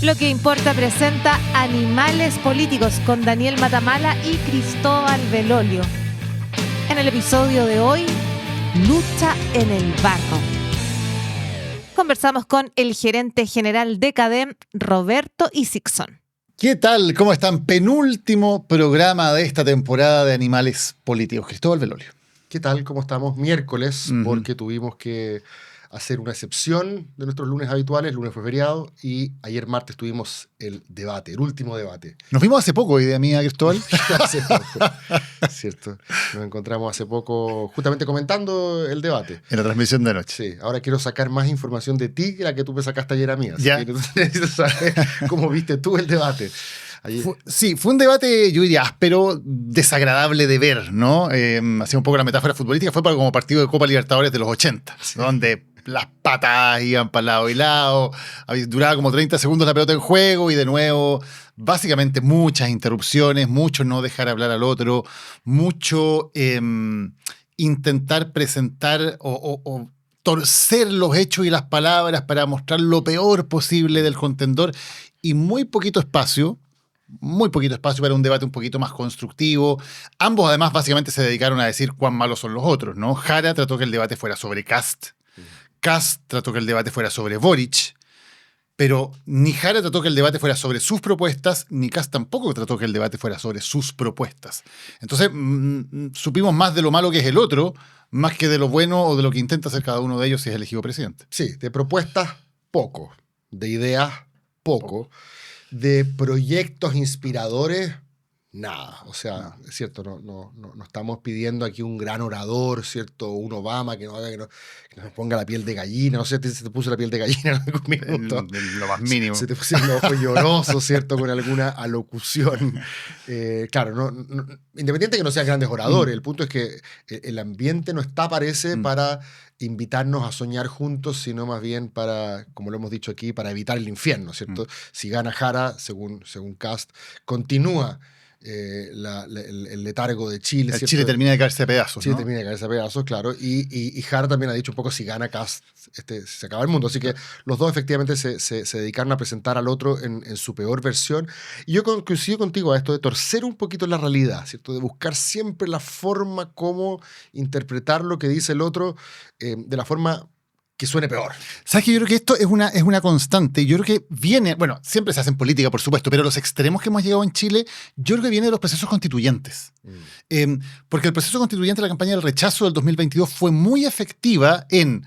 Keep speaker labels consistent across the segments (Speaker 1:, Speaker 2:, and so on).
Speaker 1: Lo que importa presenta Animales Políticos con Daniel Matamala y Cristóbal Belolio. En el episodio de hoy, lucha en el barro. Conversamos con el gerente general de CADEM, Roberto Isixson.
Speaker 2: ¿Qué tal? ¿Cómo están? Penúltimo programa de esta temporada de Animales Políticos. Cristóbal Belolio.
Speaker 3: ¿Qué tal? ¿Cómo estamos? Miércoles, porque tuvimos que hacer una excepción de nuestros lunes habituales. El lunes fue feriado y ayer martes tuvimos el debate, el último debate.
Speaker 2: Nos vimos hace poco, idea mía, Cristóbal.
Speaker 3: Hace poco, cierto. Nos encontramos hace poco justamente comentando el debate.
Speaker 2: En la transmisión de anoche.
Speaker 3: Sí, ahora quiero sacar más información de ti que la que tú me sacaste ayer a mí. Así
Speaker 2: ya.
Speaker 3: que necesito saber cómo viste tú el debate.
Speaker 2: Fue un debate, yo diría, áspero, desagradable de ver, ¿no? Hacía un poco la metáfora futbolística, fue como partido de Copa Libertadores de los 80, sí, donde las patas iban para lado y lado, duraba como 30 segundos la pelota en juego y de nuevo, básicamente muchas interrupciones, mucho no dejar hablar al otro, mucho intentar presentar o torcer los hechos y las palabras para mostrar lo peor posible del contendor y muy poquito espacio para un debate un poquito más constructivo. Ambos además básicamente se dedicaron a decir cuán malos son los otros, ¿no? Jara trató que el debate fuera sobre Kast, Kast trató que el debate fuera sobre Boric, pero ni Jara trató que el debate fuera sobre sus propuestas, ni Kast tampoco trató que el debate fuera sobre sus propuestas. Entonces supimos más de lo malo que es el otro, más que de lo bueno o de lo que intenta hacer cada uno de ellos si es elegido presidente.
Speaker 3: Sí, de propuestas poco, de ideas poco. De proyectos inspiradores, nada. O sea, es cierto, no estamos pidiendo aquí un gran orador, ¿cierto? Un Obama que nos ponga la piel de gallina. No sé si se te puso la piel de gallina en algún minuto.
Speaker 2: Lo más mínimo.
Speaker 3: Se te pusieron los ojos llorosos, ¿cierto? Con alguna alocución. Claro, independiente de que no sean grandes oradores, el punto es que el ambiente no está, parece, para invitarnos a soñar juntos, sino más bien para, como lo hemos dicho aquí, para evitar el infierno, ¿cierto? Si gana Jara, según Kast, continúa el letargo de Chile, ¿cierto?
Speaker 2: Chile termina de caerse a pedazos,
Speaker 3: Chile
Speaker 2: ¿no?
Speaker 3: termina de caerse a pedazos, claro. Y Jara también ha dicho un poco, si gana Kast, se acaba el mundo. Así que los dos efectivamente se dedicaron a presentar al otro en su peor versión. Y yo coincido contigo a esto de torcer un poquito la realidad, ¿cierto? De buscar siempre la forma como interpretar lo que dice el otro de la forma que suene peor.
Speaker 2: ¿Sabes qué? Yo creo que esto es una constante. Yo creo que viene, bueno, siempre se hace en política, por supuesto, pero los extremos que hemos llegado en Chile, yo creo que viene de los procesos constituyentes. Porque el proceso constituyente de la campaña del rechazo del 2022 fue muy efectiva en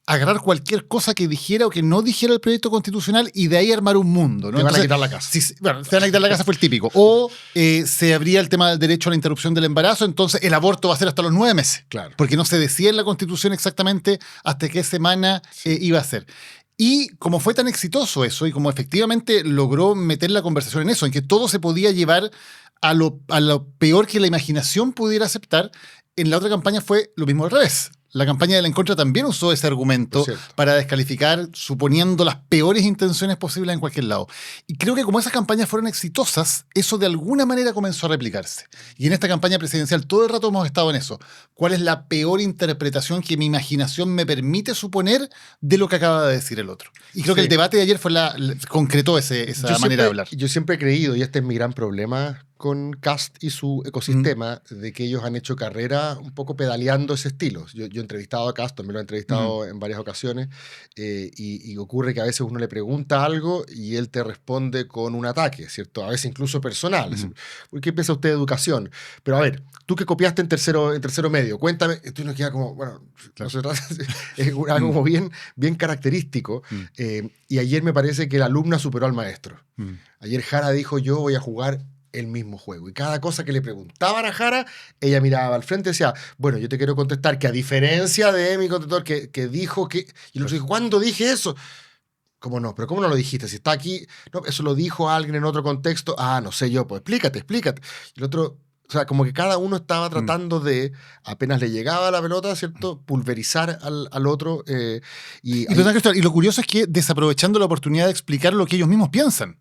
Speaker 2: agarrar cualquier cosa que dijera o que no dijera el proyecto constitucional y de ahí armar un mundo, ¿no?
Speaker 3: Te van a quitar la casa.
Speaker 2: Bueno, te van a quitar la casa fue el típico. O se abría el tema del derecho a la interrupción del embarazo, entonces el aborto va a ser hasta los 9 meses.
Speaker 3: Claro.
Speaker 2: Porque no se decía en la Constitución exactamente hasta qué semana iba a ser. Y como fue tan exitoso eso y como efectivamente logró meter la conversación en eso, en que todo se podía llevar a lo peor que la imaginación pudiera aceptar, en la otra campaña fue lo mismo al revés. La campaña de la En Contra también usó ese argumento para descalificar, suponiendo las peores intenciones posibles en cualquier lado. Y creo que como esas campañas fueron exitosas, eso de alguna manera comenzó a replicarse. Y en esta campaña presidencial todo el rato hemos estado en eso. ¿Cuál es la peor interpretación que mi imaginación me permite suponer de lo que acaba de decir el otro? Y creo que el debate de ayer concretó esa manera de hablar.
Speaker 3: Yo siempre he creído, y este es mi gran problema con Kast y su ecosistema, de que ellos han hecho carrera un poco pedaleando ese estilo. Yo he entrevistado a Kast, también lo he entrevistado en varias ocasiones, y ocurre que a veces uno le pregunta algo y él te responde con un ataque, ¿cierto? A veces incluso personal. ¿Por qué piensa usted de educación? Pero a ver, tú que copiaste en tercero medio, cuéntame. Tú nos queda como, bueno, claro. No se trata, es algo como bien característico. Y ayer me parece que la alumna superó al maestro. Ayer Jara dijo, yo voy a jugar el mismo juego. Y cada cosa que le preguntaban a Jara, ella miraba al frente y decía, bueno, yo te quiero contestar que a diferencia de mi contestor que dijo que... Y el otro dijo, ¿cuándo dije eso? ¿Cómo no? ¿Pero cómo no lo dijiste? Si está aquí... No, eso lo dijo alguien en otro contexto. Ah, no sé yo. Pues explícate. Y el otro... O sea, como que cada uno estaba tratando de, apenas le llegaba la pelota, ¿cierto? Pulverizar al otro. Y
Speaker 2: lo curioso es que desaprovechando la oportunidad de explicar lo que ellos mismos piensan.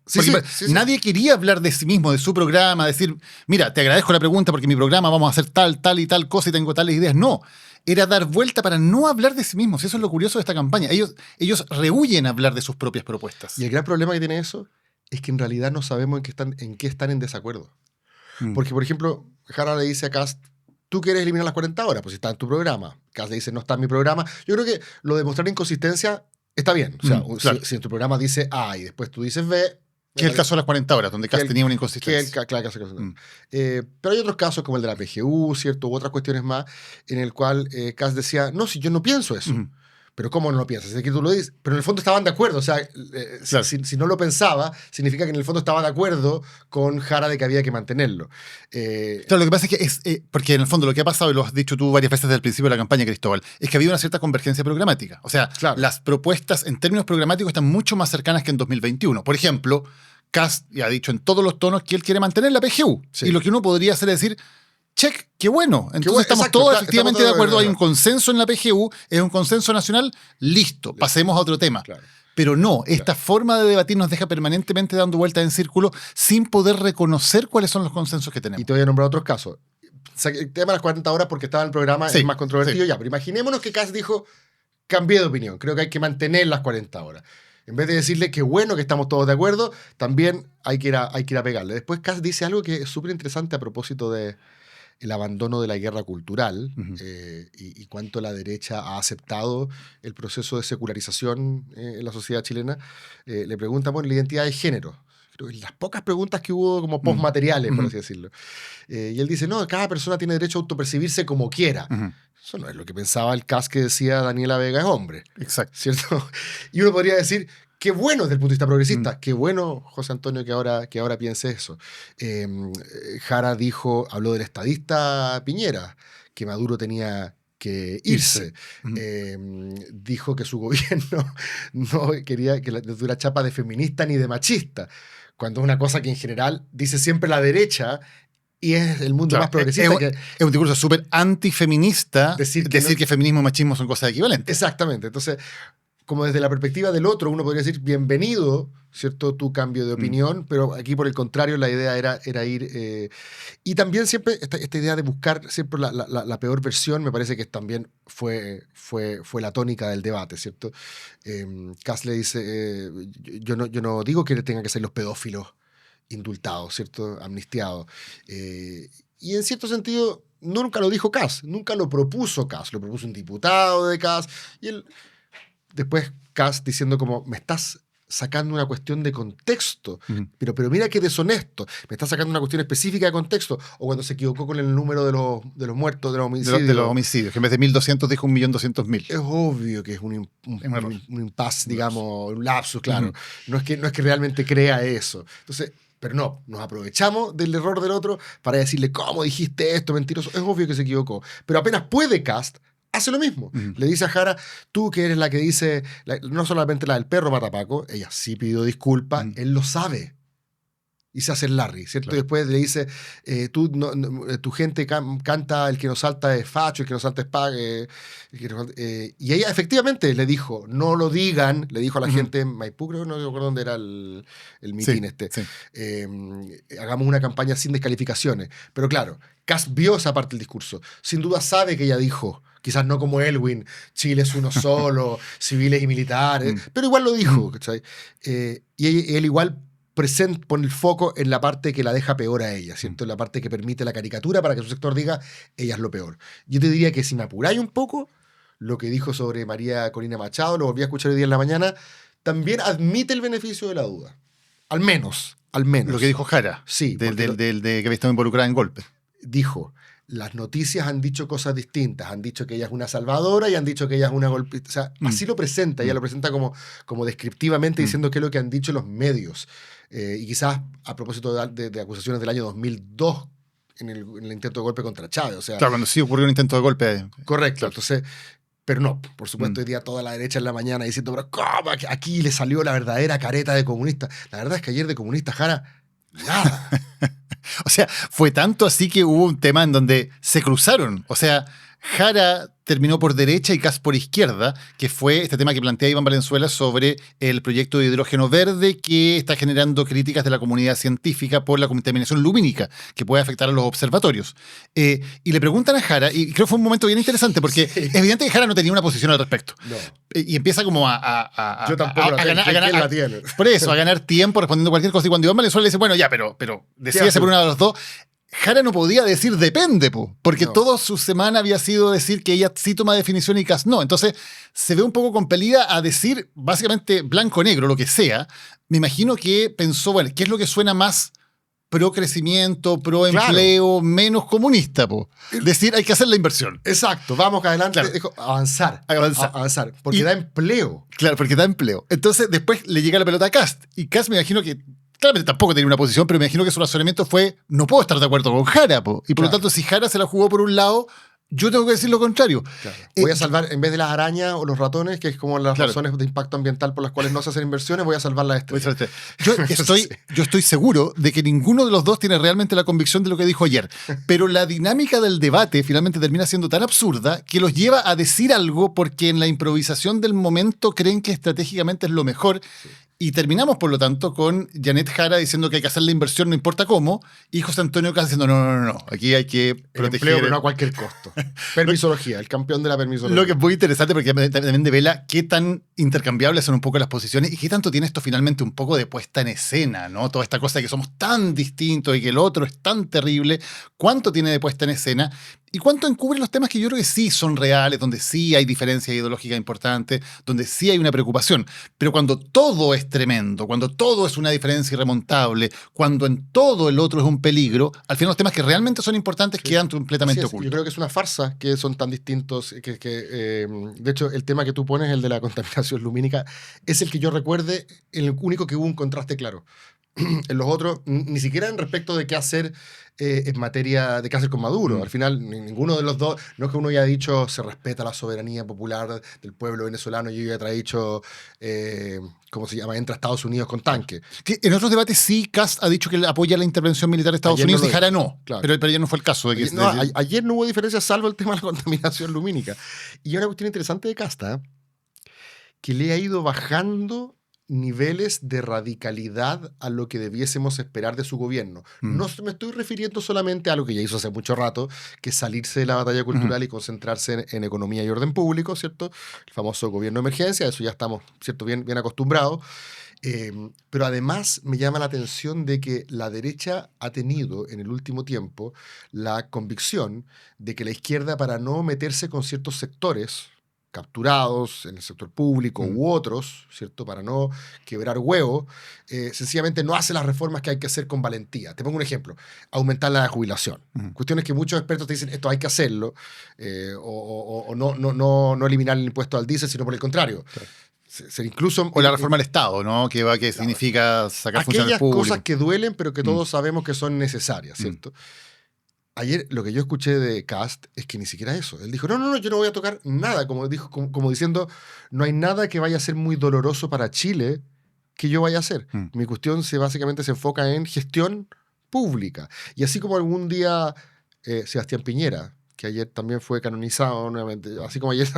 Speaker 2: Nadie quería hablar de sí mismo, de su programa, decir, mira, te agradezco la pregunta porque mi programa vamos a hacer tal y tal cosa y tengo tales ideas. No. Era dar vuelta para no hablar de sí mismos. Y eso es lo curioso de esta campaña. Ellos rehuyen hablar de sus propias propuestas.
Speaker 3: Y el gran problema que tiene eso es que en realidad no sabemos en qué están en desacuerdo.
Speaker 2: Mm.
Speaker 3: Porque, por ejemplo, Jara le dice a Kast, tú quieres eliminar las 40 horas, pues está en tu programa. Kast le dice, no está en mi programa. Yo creo que lo de mostrar inconsistencia está bien. O sea,
Speaker 2: claro.
Speaker 3: si en tu programa dice A y después tú dices B...
Speaker 2: Que es el caso de las 40 horas, donde Kast tenía una inconsistencia.
Speaker 3: Claro, pero hay otros casos, como el de la PGU, ¿cierto? U otras cuestiones más, en el cual Kast decía, no, si yo no pienso eso. Pero ¿cómo no lo piensas? Es que tú lo dices. Pero en el fondo estaban de acuerdo. O sea,
Speaker 2: Claro.
Speaker 3: si no lo pensaba, significa que en el fondo estaba de acuerdo con Jara de que había que mantenerlo.
Speaker 2: Claro, lo que pasa es que porque en el fondo lo que ha pasado, y lo has dicho tú varias veces desde el principio de la campaña, Cristóbal, es que ha habido una cierta convergencia programática. O sea,
Speaker 3: Claro.
Speaker 2: las propuestas en términos programáticos están mucho más cercanas que en 2021. Por ejemplo, Kast ya ha dicho en todos los tonos que él quiere mantener la PGU.
Speaker 3: Sí.
Speaker 2: Y lo que uno podría hacer es decir, check, qué bueno. Entonces estamos
Speaker 3: exacto,
Speaker 2: todos
Speaker 3: estamos
Speaker 2: efectivamente
Speaker 3: todos
Speaker 2: de acuerdo.
Speaker 3: de
Speaker 2: Hay un
Speaker 3: acuerdo.
Speaker 2: consenso en la PGU, es un consenso nacional, listo, pasemos a otro tema.
Speaker 3: Claro.
Speaker 2: Pero no, esta forma de debatir nos deja permanentemente dando vueltas en círculo sin poder reconocer cuáles son los consensos que tenemos.
Speaker 3: Y te voy a nombrar otros casos. O sea, el tema de las 40 horas, porque estaba en el programa,
Speaker 2: Sí,
Speaker 3: es más controvertido
Speaker 2: sí.
Speaker 3: ya. Pero imaginémonos que Kast dijo, cambié de opinión, creo que hay que mantener las 40 horas. En vez de decirle que bueno que estamos todos de acuerdo, también hay que ir a pegarle. Después Kast dice algo que es súper interesante a propósito de el abandono de la guerra cultural y cuánto la derecha ha aceptado el proceso de secularización en la sociedad chilena. Le preguntan por la identidad de género. Creo que las pocas preguntas que hubo como postmateriales, por así decirlo. Y él dice, no, cada persona tiene derecho a autopercibirse como quiera. Eso no es lo que pensaba el Kast que decía Daniela Vega es hombre.
Speaker 2: Exacto.
Speaker 3: ¿Cierto? Y uno podría decir, qué bueno desde el punto de vista progresista, qué bueno, José Antonio, que ahora piense eso. Jara habló del estadista Piñera, que Maduro tenía que irse. Dijo que su gobierno no quería que les diera chapa de feminista ni de machista, cuando es una cosa que en general dice siempre la derecha. Y es el mundo más progresista.
Speaker 2: Es un discurso súper antifeminista decir que feminismo y machismo son cosas equivalentes.
Speaker 3: Exactamente. Entonces, como desde la perspectiva del otro, uno podría decir, bienvenido, ¿cierto?, tu cambio de opinión, pero aquí, por el contrario, la idea era ir... y también siempre esta idea de buscar siempre la peor versión, me parece que también fue la tónica del debate, ¿cierto? Kast le dice, yo no digo que tengan que ser los pedófilos indultados, ¿cierto?, amnistiados. Y en cierto sentido, nunca lo dijo Kast, nunca lo propuso Kast, lo propuso un diputado de Kast, y él... Después Kast diciendo como, me estás sacando una cuestión de contexto, pero mira qué deshonesto, me estás sacando una cuestión específica de contexto, o cuando se equivocó con el número de los muertos, de los homicidios.
Speaker 2: De los homicidios, que en vez de 1.200 dijo 1.200.000.
Speaker 3: Es obvio que es un impasse, digamos, un lapsus, claro. No es que realmente crea eso. Entonces, pero no, nos aprovechamos del error del otro para decirle, ¿cómo dijiste esto, mentiroso? Es obvio que se equivocó. Pero apenas puede Kast, hace lo mismo. Le dice a Jara, tú que eres la que dice, no solamente la del perro matapaco, ella sí pidió disculpas, él lo sabe. Y se hace el Larry, ¿cierto?
Speaker 2: Claro.
Speaker 3: Y después le dice, tu gente canta el que nos salta es facho, el que nos salta es pague. Y ella efectivamente le dijo, no lo digan, le dijo a la gente en Maipú, creo, no recuerdo dónde era el mitin
Speaker 2: Sí.
Speaker 3: hagamos una campaña sin descalificaciones. Pero claro, Kast vio esa parte del discurso. Sin duda sabe que ella dijo, quizás no como Elwin, Chile es uno solo, civiles y militares, pero igual lo dijo, ¿cachai? Y él igual pone el foco en la parte que la deja peor a ella, ¿cierto? En la parte que permite la caricatura para que su sector diga, ella es lo peor. Yo te diría que si me apuráis un poco, lo que dijo sobre María Corina Machado, lo volví a escuchar hoy día en la mañana, también admite el beneficio de la duda. Al menos.
Speaker 2: Lo que dijo Jara,
Speaker 3: sí,
Speaker 2: de que había estado involucrada en golpes.
Speaker 3: Dijo, las noticias han dicho cosas distintas, han dicho que ella es una salvadora y han dicho que ella es una golpista. O sea, así lo presenta, ella lo presenta como descriptivamente diciendo qué es lo que han dicho los medios. Y quizás a propósito de acusaciones del año 2002 en el intento de golpe contra Chávez. O sea,
Speaker 2: claro, cuando sí ocurrió un intento de golpe.
Speaker 3: Correcto,
Speaker 2: claro.
Speaker 3: Entonces... Pero no, por supuesto, hoy día toda la derecha en la mañana diciendo, pero ¿cómo? Aquí le salió la verdadera careta de comunista. La verdad es que ayer de comunista, Jara, nada.
Speaker 2: O sea, fue tanto así que hubo un tema en donde se cruzaron. O sea, Jara terminó por derecha y Kast por izquierda, que fue este tema que plantea Iván Valenzuela sobre el proyecto de hidrógeno verde que está generando críticas de la comunidad científica por la contaminación lumínica que puede afectar a los observatorios. Y le preguntan a Jara, y creo que fue un momento bien interesante porque es evidente que Jara no tenía una posición al respecto.
Speaker 3: No.
Speaker 2: Y empieza como
Speaker 3: Yo tampoco la tengo. ¿Quién la tiene?
Speaker 2: Por eso, a ganar tiempo respondiendo cualquier cosa. Y cuando Iván Valenzuela le dice, bueno, ya, pero decídese por uno de los dos, Jara no podía decir depende, porque
Speaker 3: No.
Speaker 2: toda su semana había sido decir que ella sí toma definición y Kast no. Entonces se ve un poco compelida a decir básicamente blanco-negro, lo que sea. Me imagino que pensó, bueno, ¿qué es lo que suena más pro crecimiento, pro empleo, menos comunista? Decir, hay que hacer la inversión.
Speaker 3: Exacto, vamos adelante,
Speaker 2: Claro.
Speaker 3: dijo, avanzar, porque
Speaker 2: Y-
Speaker 3: da empleo.
Speaker 2: Claro, porque da empleo. Entonces después le llega la pelota a Kast. Y Kast me imagino que claramente tampoco tenía una posición, pero me imagino que su razonamiento fue, no puedo estar de acuerdo con Jara. Y por
Speaker 3: Claro.
Speaker 2: lo tanto, si Jara se la jugó por un lado, yo tengo que decir lo contrario.
Speaker 3: Claro.
Speaker 2: Eh,
Speaker 3: Voy a salvar, en vez de las arañas o los ratones, que es como las
Speaker 2: Claro.
Speaker 3: razones de impacto ambiental por las cuales no se hacen inversiones, voy a salvar la estrella.
Speaker 2: Yo estoy seguro de que ninguno de los dos tiene realmente la convicción de lo que dijo ayer, pero la dinámica del debate finalmente termina siendo tan absurda que los lleva a decir algo porque en la improvisación del momento creen que estratégicamente es lo mejor. Y terminamos, por lo tanto, con Janet Jara diciendo que hay que hacer la inversión no importa cómo, y José Antonio Caz diciendo no, aquí hay que
Speaker 3: El
Speaker 2: proteger.
Speaker 3: empleo, pero no a cualquier costo. Permisología, el campeón de la permisología.
Speaker 2: Lo que es muy interesante porque también devela qué tan intercambiables son un poco las posiciones y qué tanto tiene esto finalmente un poco de puesta en escena, ¿no? Toda esta cosa de que somos tan distintos y que el otro es tan terrible, ¿cuánto tiene de puesta en escena? ¿Y cuánto encubre los temas que yo creo que sí son reales, donde sí hay diferencias ideológicas importantes, donde sí hay una preocupación? Pero cuando todo es tremendo, cuando todo es una diferencia irremontable, cuando en todo el otro es un peligro, al final los temas que realmente son importantes quedan completamente
Speaker 3: Así es. Yo
Speaker 2: ocultos.
Speaker 3: creo que es una farsa que son tan distintos. De hecho, el tema que tú pones, el de la contaminación lumínica, es el que yo recuerde, el único que hubo un contraste claro. En los otros, ni siquiera en respecto de qué hacer en materia de qué hacer con Maduro. Al final, ninguno de los dos, no es que uno haya dicho se respeta la soberanía popular del pueblo venezolano y yo haya dicho, ¿cómo se llama? Entra a Estados Unidos con tanque.
Speaker 2: Que en otros debates sí, Kast ha dicho que él apoya la intervención militar de Estados
Speaker 3: Ayer
Speaker 2: Unidos
Speaker 3: no
Speaker 2: y
Speaker 3: lo
Speaker 2: Jara no.
Speaker 3: Claro.
Speaker 2: Pero ayer no fue el caso. De que,
Speaker 3: No, ayer no hubo diferencia salvo el tema de la contaminación lumínica. Y hay una cuestión interesante de Casta, que le ha ido bajando niveles de radicalidad a lo que debiésemos esperar de su gobierno. No me estoy refiriendo solamente a lo que ya hizo hace mucho rato, que es salirse de la batalla cultural y concentrarse en economía y orden público, ¿cierto? El famoso gobierno de emergencia, a eso ya estamos, ¿cierto? Bien acostumbrados. Pero además me llama la atención de que la derecha ha tenido en el último tiempo la convicción de que la izquierda, para no meterse con ciertos sectores capturados en el sector público u otros, ¿cierto? Para no quebrar huevo, sencillamente no hace las reformas que hay que hacer con valentía. Te pongo un ejemplo, aumentar la jubilación. Cuestiones que muchos expertos te dicen, esto hay que hacerlo, o no eliminar el impuesto al diésel, sino por el contrario. Incluso,
Speaker 2: o la reforma al Estado, ¿no? Que significa sacar funcionarios
Speaker 3: aquellas
Speaker 2: públicos.
Speaker 3: cosas que duelen, pero que todos sabemos que son necesarias, ¿cierto? Ayer lo que yo escuché de Kast es que ni siquiera eso. Él dijo, no, yo no voy a tocar nada. Como diciendo, no hay nada que vaya a ser muy doloroso para Chile que yo vaya a hacer. Mi cuestión básicamente se enfoca en gestión pública. Y así como algún día Sebastián Piñera, que ayer también fue canonizado nuevamente, así como ayer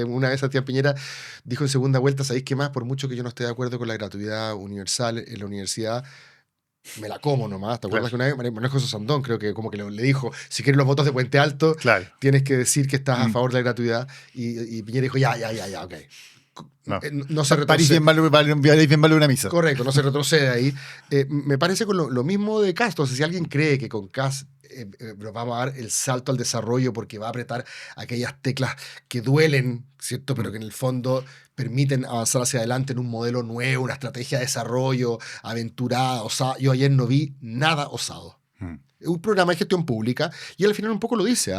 Speaker 3: una vez Sebastián Piñera dijo en segunda vuelta, ¿sabéis qué más? Por mucho que yo no esté de acuerdo con la gratuidad universal en la universidad, me la como nomás. ¿Te acuerdas que una vez Manuel José Sandón creo que como que le dijo, si quieres los votos de Puente Alto, tienes que decir que estás a favor de la gratuidad? Y Piñera dijo, ya, ok. No se retrocede.
Speaker 2: París bien vale una misa.
Speaker 3: Correcto, no se retrocede ahí. Me parece con lo mismo de Kast. Entonces, si alguien cree que con Kast vamos a dar el salto al desarrollo porque va a apretar aquellas teclas que duelen, ¿cierto? Pero que en el fondo permiten avanzar hacia adelante en un modelo nuevo, una estrategia de desarrollo aventurada, osada. Yo ayer no vi nada osado. Un programa de gestión pública, y al final un poco lo dice,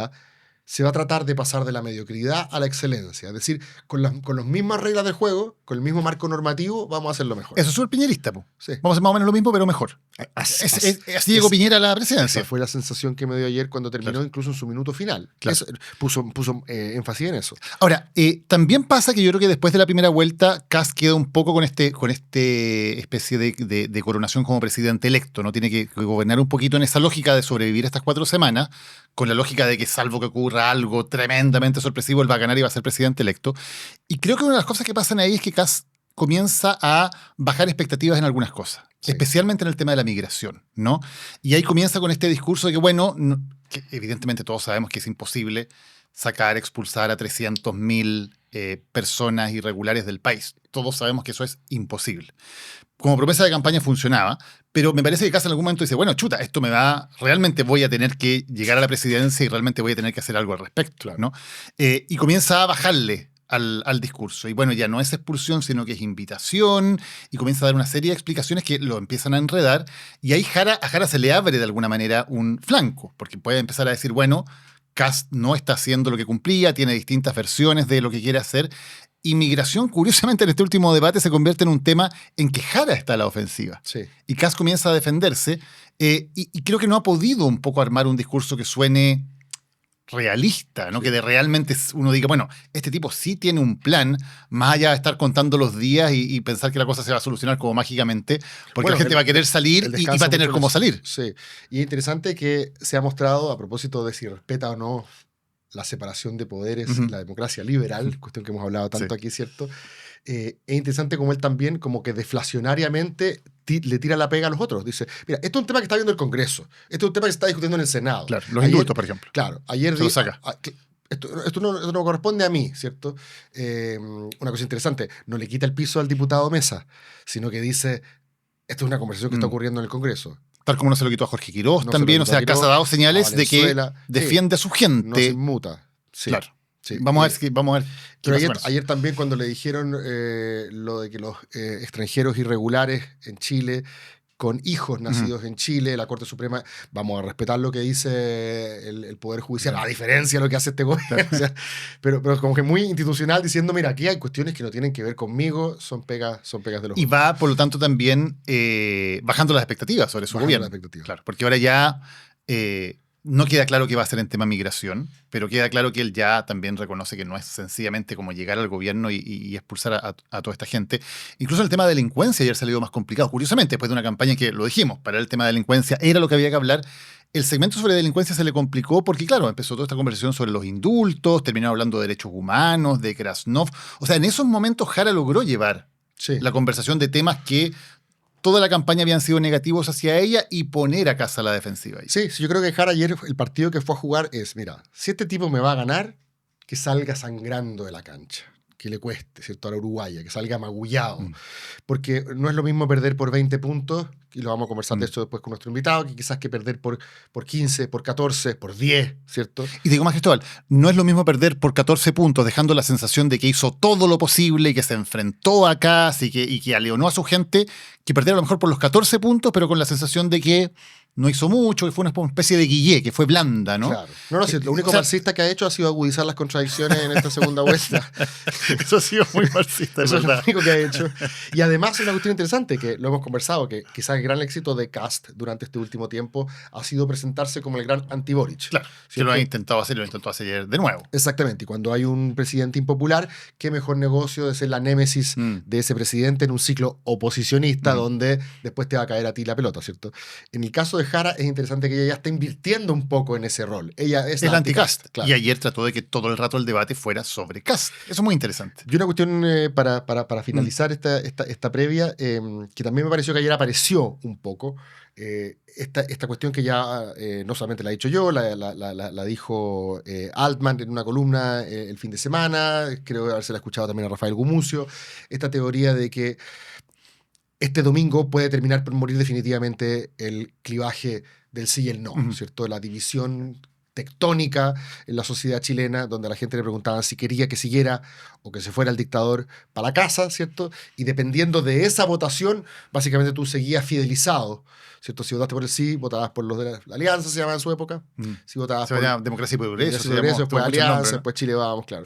Speaker 3: se va a tratar de pasar de la mediocridad a la excelencia. Es decir, con las mismas reglas del juego, con el mismo marco normativo, vamos a hacerlo mejor.
Speaker 2: Eso es súper piñerista, po.
Speaker 3: Sí.
Speaker 2: Vamos a hacer más o menos lo mismo, pero mejor. Así llegó Piñera a la presidencia.
Speaker 3: Esa fue la sensación que me dio ayer cuando terminó, incluso en su minuto final. Eso, puso énfasis en eso.
Speaker 2: Ahora, también pasa que yo creo que después de la primera vuelta, Kast queda un poco con este especie de coronación como presidente electo, ¿no? Tiene que gobernar un poquito en esa lógica de sobrevivir estas 4 semanas, con la lógica de que salvo que ocurra ocurra algo tremendamente sorpresivo, él va a ganar y va a ser presidente electo. Y creo que una de las cosas que pasan ahí es que Kast comienza a bajar expectativas en algunas cosas,
Speaker 3: Sí.
Speaker 2: especialmente en el tema de la migración, ¿no? Y ahí comienza con este discurso de que, bueno, que evidentemente todos sabemos que es imposible sacar, expulsar a 300.000 personas irregulares del país. Todos sabemos que eso es imposible. Como promesa de campaña funcionaba, pero me parece que Kast en algún momento dice, bueno, chuta, esto realmente voy a tener que llegar a la presidencia y realmente voy a tener que hacer algo al respecto,
Speaker 3: Claro.
Speaker 2: ¿no? Y comienza a bajarle al discurso. Y bueno, ya no es expulsión, sino que es invitación, y comienza a dar una serie de explicaciones que lo empiezan a enredar, y ahí a Jara se le abre de alguna manera un flanco, porque puede empezar a decir, bueno, Kast no está haciendo lo que cumplía, tiene distintas versiones de lo que quiere hacer. Inmigración, curiosamente, en este último debate se convierte en un tema en que Jara está a la ofensiva.
Speaker 3: Sí.
Speaker 2: Y Kast comienza a defenderse, y creo que no ha podido un poco armar un discurso que suene realista, ¿no?
Speaker 3: Sí.
Speaker 2: Que de realmente uno diga, bueno, este tipo sí tiene un plan, más allá de estar contando los días y pensar que la cosa se va a solucionar como mágicamente, porque
Speaker 3: Bueno,
Speaker 2: la gente va a querer salir
Speaker 3: Él
Speaker 2: y va
Speaker 3: descansa
Speaker 2: a tener
Speaker 3: mucho en
Speaker 2: cómo
Speaker 3: eso.
Speaker 2: salir.
Speaker 3: Sí. Y es interesante que se ha mostrado, a propósito de si respeta o no la separación de poderes,
Speaker 2: Ujú.
Speaker 3: la democracia liberal, cuestión que hemos hablado tanto
Speaker 2: Sí.
Speaker 3: aquí, ¿cierto? Es interesante como él también, como que deflacionariamente le tira la pega a los otros. Dice, mira, esto es un tema que está viendo el Congreso, esto es un tema que se está discutiendo en el Senado.
Speaker 2: Claro, los
Speaker 3: Ayer-
Speaker 2: indultos, por ejemplo.
Speaker 3: Claro, ayer
Speaker 2: Se lo saca.
Speaker 3: esto no corresponde a mí, ¿cierto? Una cosa interesante, no le quita el piso al diputado Mesa, sino que dice, esto es una conversación que está ocurriendo en el Congreso.
Speaker 2: Tal como no se lo quitó a Jorge Quirós
Speaker 3: No se
Speaker 2: también,
Speaker 3: lo
Speaker 2: o
Speaker 3: quitó a
Speaker 2: sea, Kast
Speaker 3: Quirós,
Speaker 2: ha dado señales
Speaker 3: a
Speaker 2: de que
Speaker 3: Valenzuela. Sí,
Speaker 2: defiende a su
Speaker 3: no se
Speaker 2: gente.
Speaker 3: inmuta. Sí,
Speaker 2: Claro.
Speaker 3: sí.
Speaker 2: Vamos a ver qué
Speaker 3: Pero
Speaker 2: pasa con eso.
Speaker 3: ayer también cuando le dijeron lo de que los extranjeros irregulares en Chile, con hijos nacidos en Chile, la Corte Suprema, vamos a respetar lo que dice el Poder Judicial, a diferencia de lo que hace este gobierno. O sea, pero como que muy institucional, diciendo, mira, aquí hay cuestiones que no tienen que ver conmigo, son pegas de los
Speaker 2: Y va, por lo tanto, también bajando las expectativas sobre su
Speaker 3: Bajando
Speaker 2: gobierno.
Speaker 3: las expectativas.
Speaker 2: Claro, porque ahora ya no queda claro qué va a hacer en tema migración, pero queda claro que él ya también reconoce que no es sencillamente como llegar al gobierno y expulsar a toda esta gente. Incluso el tema de delincuencia ayer salió más complicado. Curiosamente, después de una campaña que, lo dijimos, para el tema de delincuencia era lo que había que hablar, el segmento sobre delincuencia se le complicó porque, claro, empezó toda esta conversación sobre los indultos, terminaron hablando de derechos humanos, de Krasnov. O sea, en esos momentos Jara logró llevar
Speaker 3: Sí.
Speaker 2: la conversación de temas que toda la campaña habían sido negativos hacia ella y poner a Kast a la defensiva.
Speaker 3: Sí, yo creo que Jara ayer el partido que fue a jugar es, mira, si este tipo me va a ganar, que salga sangrando de la cancha, que le cueste, ¿cierto? A la uruguaya, que salga magullado. Porque no es lo mismo perder por 20 puntos, y lo vamos a conversar de esto después con nuestro invitado, que quizás que perder por 15, por 14, por 10, ¿cierto?
Speaker 2: Y te digo más, Cristóbal, no es lo mismo perder por 14 puntos, dejando la sensación de que hizo todo lo posible y que se enfrentó a Kast y que aleonó a su gente, que perder a lo mejor por los 14 puntos, pero con la sensación de que no hizo mucho, que fue una especie de guillé, que fue blanda, ¿no?
Speaker 3: Claro. No, sí, lo único
Speaker 2: o sea,
Speaker 3: marxista que ha hecho ha sido agudizar las contradicciones en esta segunda vuelta.
Speaker 2: Eso ha sido muy marxista,
Speaker 3: Eso es lo
Speaker 2: verdad.
Speaker 3: único que ha hecho. Y además es una cuestión interesante, que lo hemos conversado, que quizás el gran éxito de Kast durante este último tiempo ha sido presentarse como el gran anti-Boric.
Speaker 2: Claro, que
Speaker 3: ¿cierto?
Speaker 2: lo ha intentado hacer, lo intentó hacer ayer de nuevo.
Speaker 3: Exactamente, y cuando hay un presidente impopular, qué mejor negocio de ser la némesis de ese presidente en un ciclo oposicionista donde después te va a caer a ti la pelota, ¿cierto? En el caso de Jara es interesante que ella ya está invirtiendo un poco en ese rol. Ella es
Speaker 2: El
Speaker 3: la
Speaker 2: anti-Kast.
Speaker 3: Claro.
Speaker 2: Y ayer trató de que todo el rato el debate fuera sobre Kast. Eso es muy interesante.
Speaker 3: Y una cuestión para finalizar esta previa, que también me pareció que ayer apareció un poco, esta cuestión que ya no solamente la he dicho yo, la dijo Altman en una columna el fin de semana, creo haberse la escuchado también a Rafael Gumucio, esta teoría de que este domingo puede terminar por morir definitivamente el clivaje del sí y el no, ¿cierto? La división tectónica en la sociedad chilena, donde a la gente le preguntaban si quería que siguiera o que se fuera el dictador para la casa, ¿cierto? Y dependiendo de esa votación, básicamente tú seguías fidelizado, ¿cierto? Si votaste por el sí, votabas por los de la Alianza, se llamaba en su época. Si votabas
Speaker 2: Se
Speaker 3: por
Speaker 2: llama Democracia y Progreso.
Speaker 3: Democracia y Progreso, después
Speaker 2: tuvo muchos
Speaker 3: Alianza,
Speaker 2: nombres, ¿no?
Speaker 3: después Chile Vamos, claro.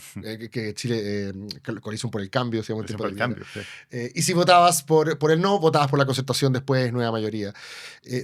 Speaker 3: Que Chile, Coalición por el Cambio, se llama
Speaker 2: Coalición por el Cambio, sí.
Speaker 3: y si votabas por el no, votabas por la Concertación después, nueva mayoría.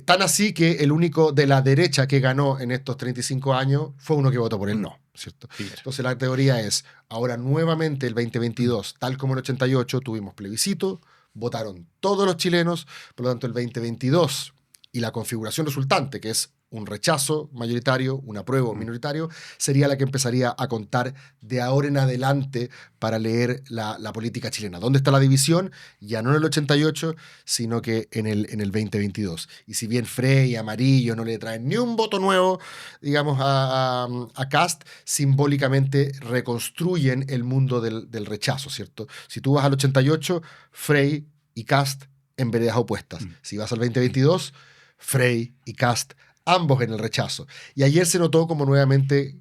Speaker 3: Tan así que el único de la derecha que ganó en estos 35 años fue uno que votó por el no, ¿cierto?
Speaker 2: Mira.
Speaker 3: Entonces la teoría es, ahora nuevamente el 2022, tal como el 88, tuvimos plebiscito, votaron todos los chilenos, por lo tanto el 2022 y la configuración resultante, que es un rechazo mayoritario, un apruebo minoritario, sería la que empezaría a contar de ahora en adelante para leer la política chilena. ¿Dónde está la división? Ya no en el 88, sino que en el 2022. Y si bien Frey y Amarillo no le traen ni un voto nuevo, digamos, a Kast, simbólicamente reconstruyen el mundo del rechazo, ¿cierto? Si tú vas al 88, Frey y Kast en veredas opuestas. Si vas al 2022, Frey y Kast ambos en el rechazo. Y ayer se notó como nuevamente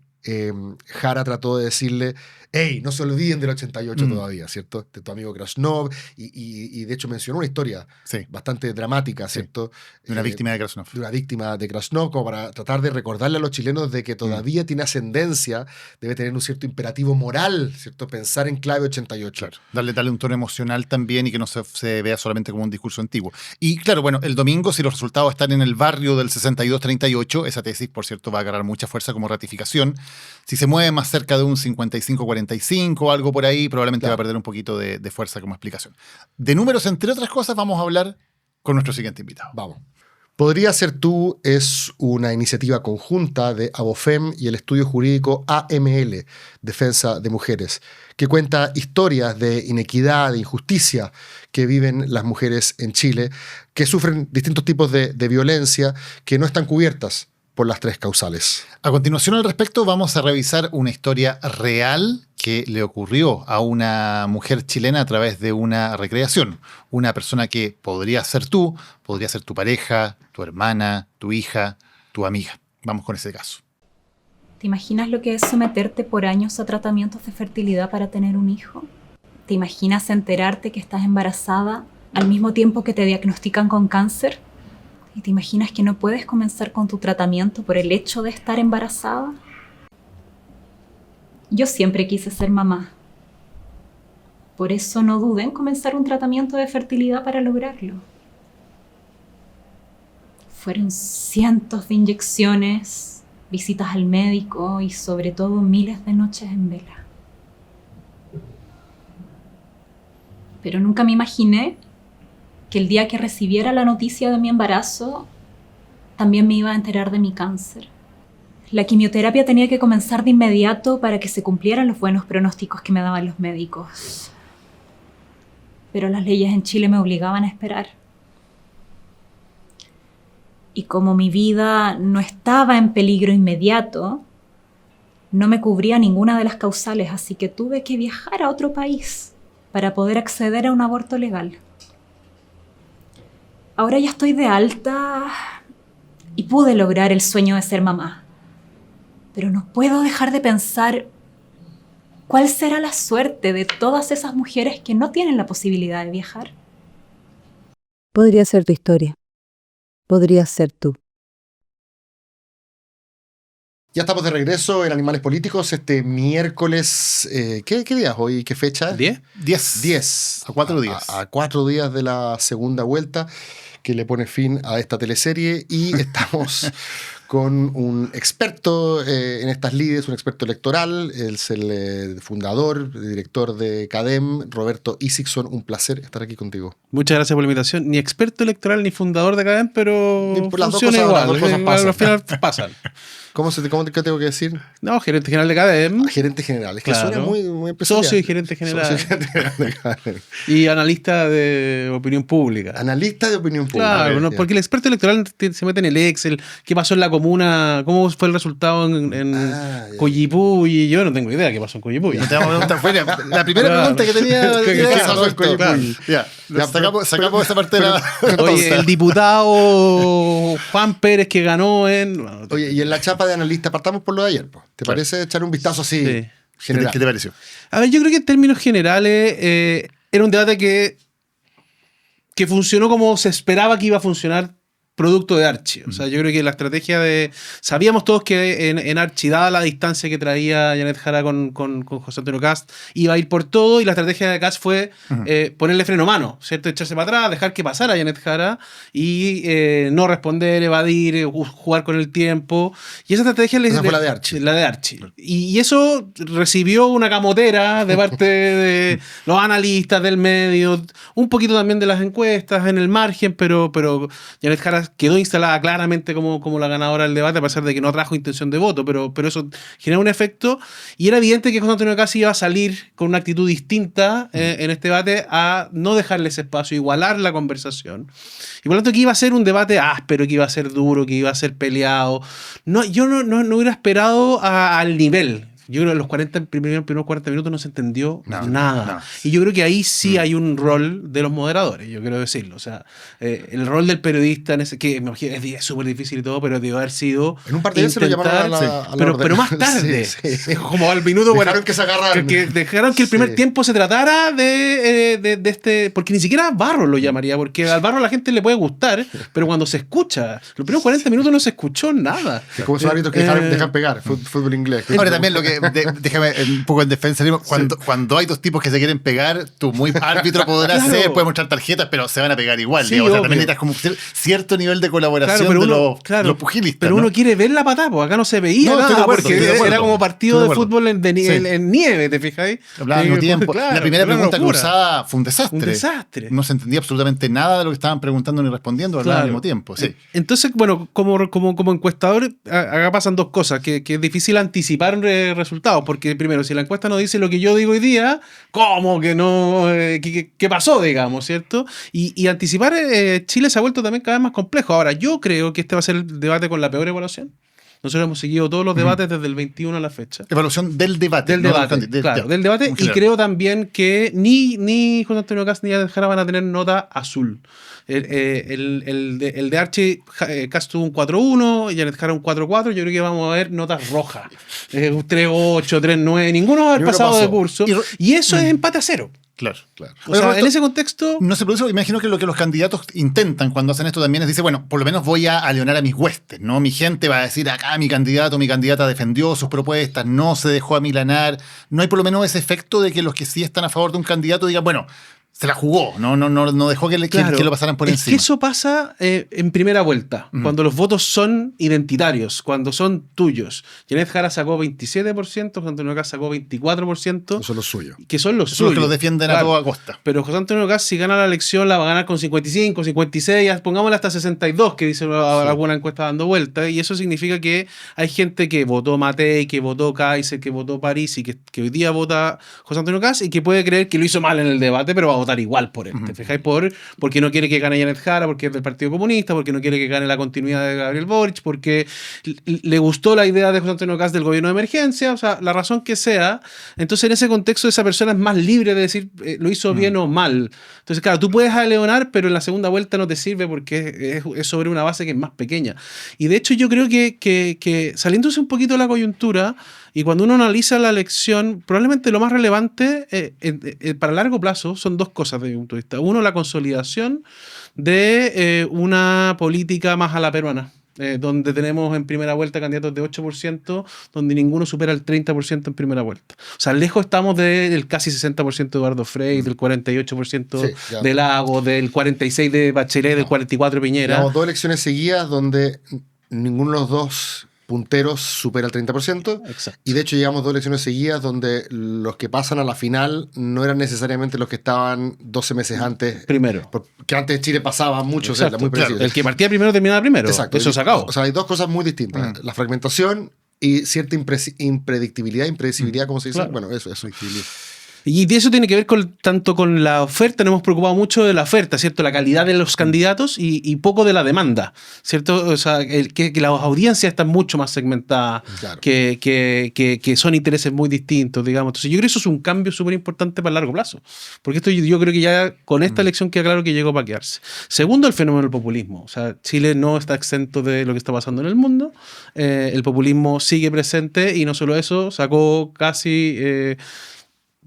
Speaker 3: Jara trató de decirle, hey, no se olviden del 88 todavía, ¿cierto? De tu amigo Krasnov, y de hecho mencionó una historia bastante dramática, ¿cierto?
Speaker 2: De una víctima de Krasnov.
Speaker 3: De una víctima de Krasnov, como para tratar de recordarle a los chilenos de que todavía tiene ascendencia, debe tener un cierto imperativo moral, ¿cierto? Pensar en clave 88.
Speaker 2: Claro. Darle un tono emocional también y que no se vea solamente como un discurso antiguo. Y claro, bueno, el domingo, si los resultados están en el barrio del 62-38, esa tesis, por cierto, va a agarrar mucha fuerza como ratificación. Si se mueve más cerca de un 55-45 o algo por ahí, probablemente va a perder un poquito de fuerza como explicación. De números, entre otras cosas, vamos a hablar con nuestro siguiente invitado.
Speaker 3: Vamos. Podría ser tú es una iniciativa conjunta de Abofem y el estudio jurídico AML, Defensa de Mujeres, que cuenta historias de inequidad, de injusticia que viven las mujeres en Chile, que sufren distintos tipos de violencia que no están cubiertas por las tres causales.
Speaker 2: A continuación, al respecto, vamos a revisar una historia real que le ocurrió a una mujer chilena a través de una recreación. Una persona que podría ser tú, podría ser tu pareja, tu hermana, tu hija, tu amiga. Vamos con ese caso.
Speaker 4: ¿Te imaginas lo que es someterte por años a tratamientos de fertilidad para tener un hijo? ¿Te imaginas enterarte que estás embarazada al mismo tiempo que te diagnostican con cáncer? ¿Y te imaginas que no puedes comenzar con tu tratamiento por el hecho de estar embarazada? Yo siempre quise ser mamá. Por eso no dudé en comenzar un tratamiento de fertilidad para lograrlo. Fueron cientos de inyecciones, visitas al médico y sobre todo miles de noches en vela. Pero nunca me imaginé que el día que recibiera la noticia de mi embarazo, también me iba a enterar de mi cáncer. La quimioterapia tenía que comenzar de inmediato para que se cumplieran los buenos pronósticos que me daban los médicos. Pero las leyes en Chile me obligaban a esperar. Y como mi vida no estaba en peligro inmediato, no me cubría ninguna de las causales, así que tuve que viajar a otro país para poder acceder a un aborto legal. Ahora ya estoy de alta y pude lograr el sueño de ser mamá. Pero no puedo dejar de pensar cuál será la suerte de todas esas mujeres que no tienen la posibilidad de viajar.
Speaker 5: Podría ser tu historia. Podrías ser tú.
Speaker 3: Ya estamos de regreso en Animales Políticos este miércoles. ¿Qué día es hoy? ¿Qué fecha?
Speaker 2: ¿10? 10. A 4 días.
Speaker 3: A 4 días de la segunda vuelta que le pone fin a esta teleserie y estamos con un experto en estas lides, un experto electoral, es el fundador, director de CADEM, Roberto Isicson. Un placer estar aquí contigo.
Speaker 6: Muchas gracias por la invitación. Ni experto electoral ni fundador de CADEM, pero
Speaker 3: las
Speaker 6: funciona
Speaker 3: dos
Speaker 6: igual.
Speaker 3: cosas pasan.
Speaker 6: Al final pasan.
Speaker 3: ¿Qué tengo que decir?
Speaker 6: No, gerente general de CADEM.
Speaker 3: Gerente general. Es que
Speaker 6: Claro.
Speaker 3: suena muy empresarial.
Speaker 6: Socio y gerente general.
Speaker 3: Socio y gerente general de CADEM.
Speaker 6: Y analista de opinión pública.
Speaker 3: Analista de opinión pública.
Speaker 6: Claro, ¿no? Porque el experto electoral se mete en el Excel, qué pasó en la comuna, cómo fue el resultado en Coyipulli. Yo no tengo idea qué pasó en Coyipulli.
Speaker 2: No te vamos a preguntar. Fue la primera
Speaker 6: Claro.
Speaker 2: pregunta que tenía.
Speaker 6: ¿Qué
Speaker 2: era
Speaker 6: pasó
Speaker 2: esa,
Speaker 6: en Coyipulli?
Speaker 2: Ya, sacamos esa parte de la.
Speaker 6: Oye, el diputado Juan Pérez que ganó en...
Speaker 3: Oye, y en la chapa de analista, partamos por lo de ayer. ¿Te parece echar un vistazo así?
Speaker 6: Sí.
Speaker 3: General.
Speaker 2: ¿Qué te pareció?
Speaker 6: A ver, yo creo que en términos generales era un debate que funcionó como se esperaba que iba a funcionar producto de Archi. O sea, yo creo que la estrategia de... Sabíamos todos que en Archi, dada la distancia que traía Janet Jara con José Antonio Kast, iba a ir por todo, y la estrategia de Kast fue ponerle freno a mano, ¿cierto? Echarse para atrás, dejar que pasara Janet Jara y no responder, evadir, jugar con el tiempo. Y esa estrategia
Speaker 3: Esa fue la de Archi.
Speaker 6: La de Archi. Y eso recibió una camotera de parte de los analistas del medio, un poquito también de las encuestas en el margen, pero Janet Jara Ocasio quedó instalada claramente como la ganadora del debate, a pesar de que no trajo intención de voto, pero eso genera un efecto, y era evidente que José Antonio Casi iba a salir con una actitud distinta en este debate, a no dejarle ese espacio, igualar la conversación. Y por lo tanto que iba a ser un debate áspero, que iba a ser duro, que iba a ser peleado. No, yo no hubiera esperado al nivel. Yo creo que en los primeros 40 minutos no se entendió nada.
Speaker 2: No.
Speaker 6: Y yo creo que ahí sí hay un rol de los moderadores, yo quiero decirlo. O sea, el rol del periodista, que me imagino es súper difícil y todo, pero debe haber sido.
Speaker 3: En un par de veces se lo llamaron a la
Speaker 6: pero más tarde.
Speaker 3: Sí.
Speaker 6: Como al minuto.
Speaker 3: Dejaron que se agarraran.
Speaker 6: Dejaron que el primer tiempo se tratara de este. Porque ni siquiera Barro lo llamaría, porque al Barro a la gente le puede gustar, pero cuando se escucha, los primeros 40 minutos no se escuchó nada.
Speaker 3: Es como esos árbitros que dejan pegar, fútbol inglés.
Speaker 2: Ahora también lo que déjame un poco en defensa, cuando hay dos tipos que se quieren pegar, tú muy árbitro podrás
Speaker 6: Claro.
Speaker 2: ser, puedes mostrar tarjetas, pero se van a pegar igual.
Speaker 6: Sí,
Speaker 2: digamos. O sea,
Speaker 6: obvio.
Speaker 2: también necesitas como cierto nivel de colaboración
Speaker 6: Pero
Speaker 2: de los pugilistas.
Speaker 6: Pero
Speaker 2: ¿no?
Speaker 6: uno quiere ver la patada, pues acá no se veía
Speaker 2: No, estoy de
Speaker 6: nada,
Speaker 2: acuerdo,
Speaker 6: porque
Speaker 2: estoy de acuerdo.
Speaker 6: era como partido
Speaker 2: Estoy
Speaker 6: de
Speaker 2: de acuerdo.
Speaker 6: fútbol en nieve, ¿te fijáis?
Speaker 2: Hablaba al mismo tiempo.
Speaker 6: Claro,
Speaker 2: la primera
Speaker 6: una
Speaker 2: pregunta
Speaker 6: locura.
Speaker 2: cruzada fue un desastre.
Speaker 6: Un desastre.
Speaker 2: No se entendía absolutamente nada de lo que estaban preguntando ni respondiendo, hablaban al mismo tiempo. Sí.
Speaker 6: Entonces, bueno, como encuestador, acá pasan dos cosas, que es difícil anticipar resultados, porque primero, si la encuesta no dice lo que yo digo hoy día, ¿cómo que no? ¿Qué pasó, digamos, cierto? Y anticipar, Chile se ha vuelto también cada vez más complejo. Ahora, yo creo que este va a ser el debate con la peor evaluación. Nosotros hemos seguido todos los debates desde el 21 a la fecha.
Speaker 2: Evaluación del debate.
Speaker 6: Del debate, del debate. Y creo también que ni José Antonio Cast ni Janet Jara van a tener nota azul. El de Archie Cast tuvo un 4-1, Janet Jara un 4-4. Yo creo que vamos a ver notas rojas. 3-8, 3-9. Ninguno va a haber pasado de curso. Y eso es empate a 0.
Speaker 2: Claro.
Speaker 6: O sea, en ese contexto.
Speaker 2: No se produce, imagino que lo que los candidatos intentan cuando hacen esto también es decir, bueno, por lo menos voy a alienar a mis huestes, ¿no? Mi gente va a decir, acá mi candidato, mi candidata defendió sus propuestas, no se dejó amilanar. No hay por lo menos ese efecto de que los que sí están a favor de un candidato digan, bueno, se la jugó, no dejó que lo pasaran por encima.
Speaker 6: Es que eso pasa en primera vuelta, cuando los votos son identitarios, cuando son tuyos. Janet Jara sacó 27%, José Antonio Cast sacó 24%.
Speaker 3: Eso es lo suyo.
Speaker 6: Que son los
Speaker 2: Son
Speaker 6: suyos.
Speaker 2: los que lo defienden a toda costa.
Speaker 6: Pero José Antonio Cast, si gana la elección, la va a ganar con 55, 56, pongámosla hasta 62, que dice alguna encuesta dando vuelta. Y eso significa que hay gente que votó Matei, que votó Kaiser, que votó París y que hoy día vota José Antonio Cast y que puede creer que lo hizo mal en el debate, pero va a votar igual por él. ¿Te fijáis? Porque no quiere que gane Janet Jara, porque es del Partido Comunista, porque no quiere que gane la continuidad de Gabriel Boric, porque le gustó la idea de José Antonio Cast del gobierno de emergencia, o sea, la razón que sea. Entonces, en ese contexto, esa persona es más libre de decir lo hizo bien o mal. Entonces, claro, tú puedes aleonar, pero en la segunda vuelta no te sirve porque es sobre una base que es más pequeña. Y de hecho, yo creo que saliéndose un poquito de la coyuntura, y cuando uno analiza la elección, probablemente lo más relevante para largo plazo son dos cosas desde mi punto de vista. Uno, la consolidación de una política más a la peruana. Donde tenemos en primera vuelta candidatos de 8%, donde ninguno supera el 30% en primera vuelta. O sea, lejos estamos del casi 60% de Eduardo Frei, del 48% de Lago, del 46% de Bachelet, del 44% de Piñera.
Speaker 3: Llevamos 2 elecciones seguidas donde ninguno de los dos punteros supera el 30%.
Speaker 6: Exacto.
Speaker 3: Y de hecho llegamos 2 elecciones seguidas donde los que pasan a la final no eran necesariamente los que estaban 12 meses antes.
Speaker 6: Primero.
Speaker 3: Porque antes Chile pasaba mucho,
Speaker 6: Exacto,
Speaker 3: era muy parecido.
Speaker 6: claro. El que partía primero terminaba primero.
Speaker 3: Exacto.
Speaker 6: Eso se acabó.
Speaker 3: O sea, hay dos cosas muy distintas. La fragmentación y cierta impredictibilidad, como se dice.
Speaker 6: Claro.
Speaker 3: Bueno, eso.
Speaker 6: Y eso tiene que ver tanto con la oferta, nos hemos preocupado mucho de la oferta, ¿cierto? La calidad de los candidatos y poco de la demanda, ¿cierto? O sea, que las audiencias están mucho más segmentadas,
Speaker 3: Claro.
Speaker 6: que son intereses muy distintos, digamos. Entonces, yo creo que eso es un cambio súper importante para el largo plazo, porque esto yo creo que ya con esta elección queda claro que llegó para quedarse. Segundo, el fenómeno del populismo. O sea, Chile no está exento de lo que está pasando en el mundo, el populismo sigue presente y no solo eso, sacó casi...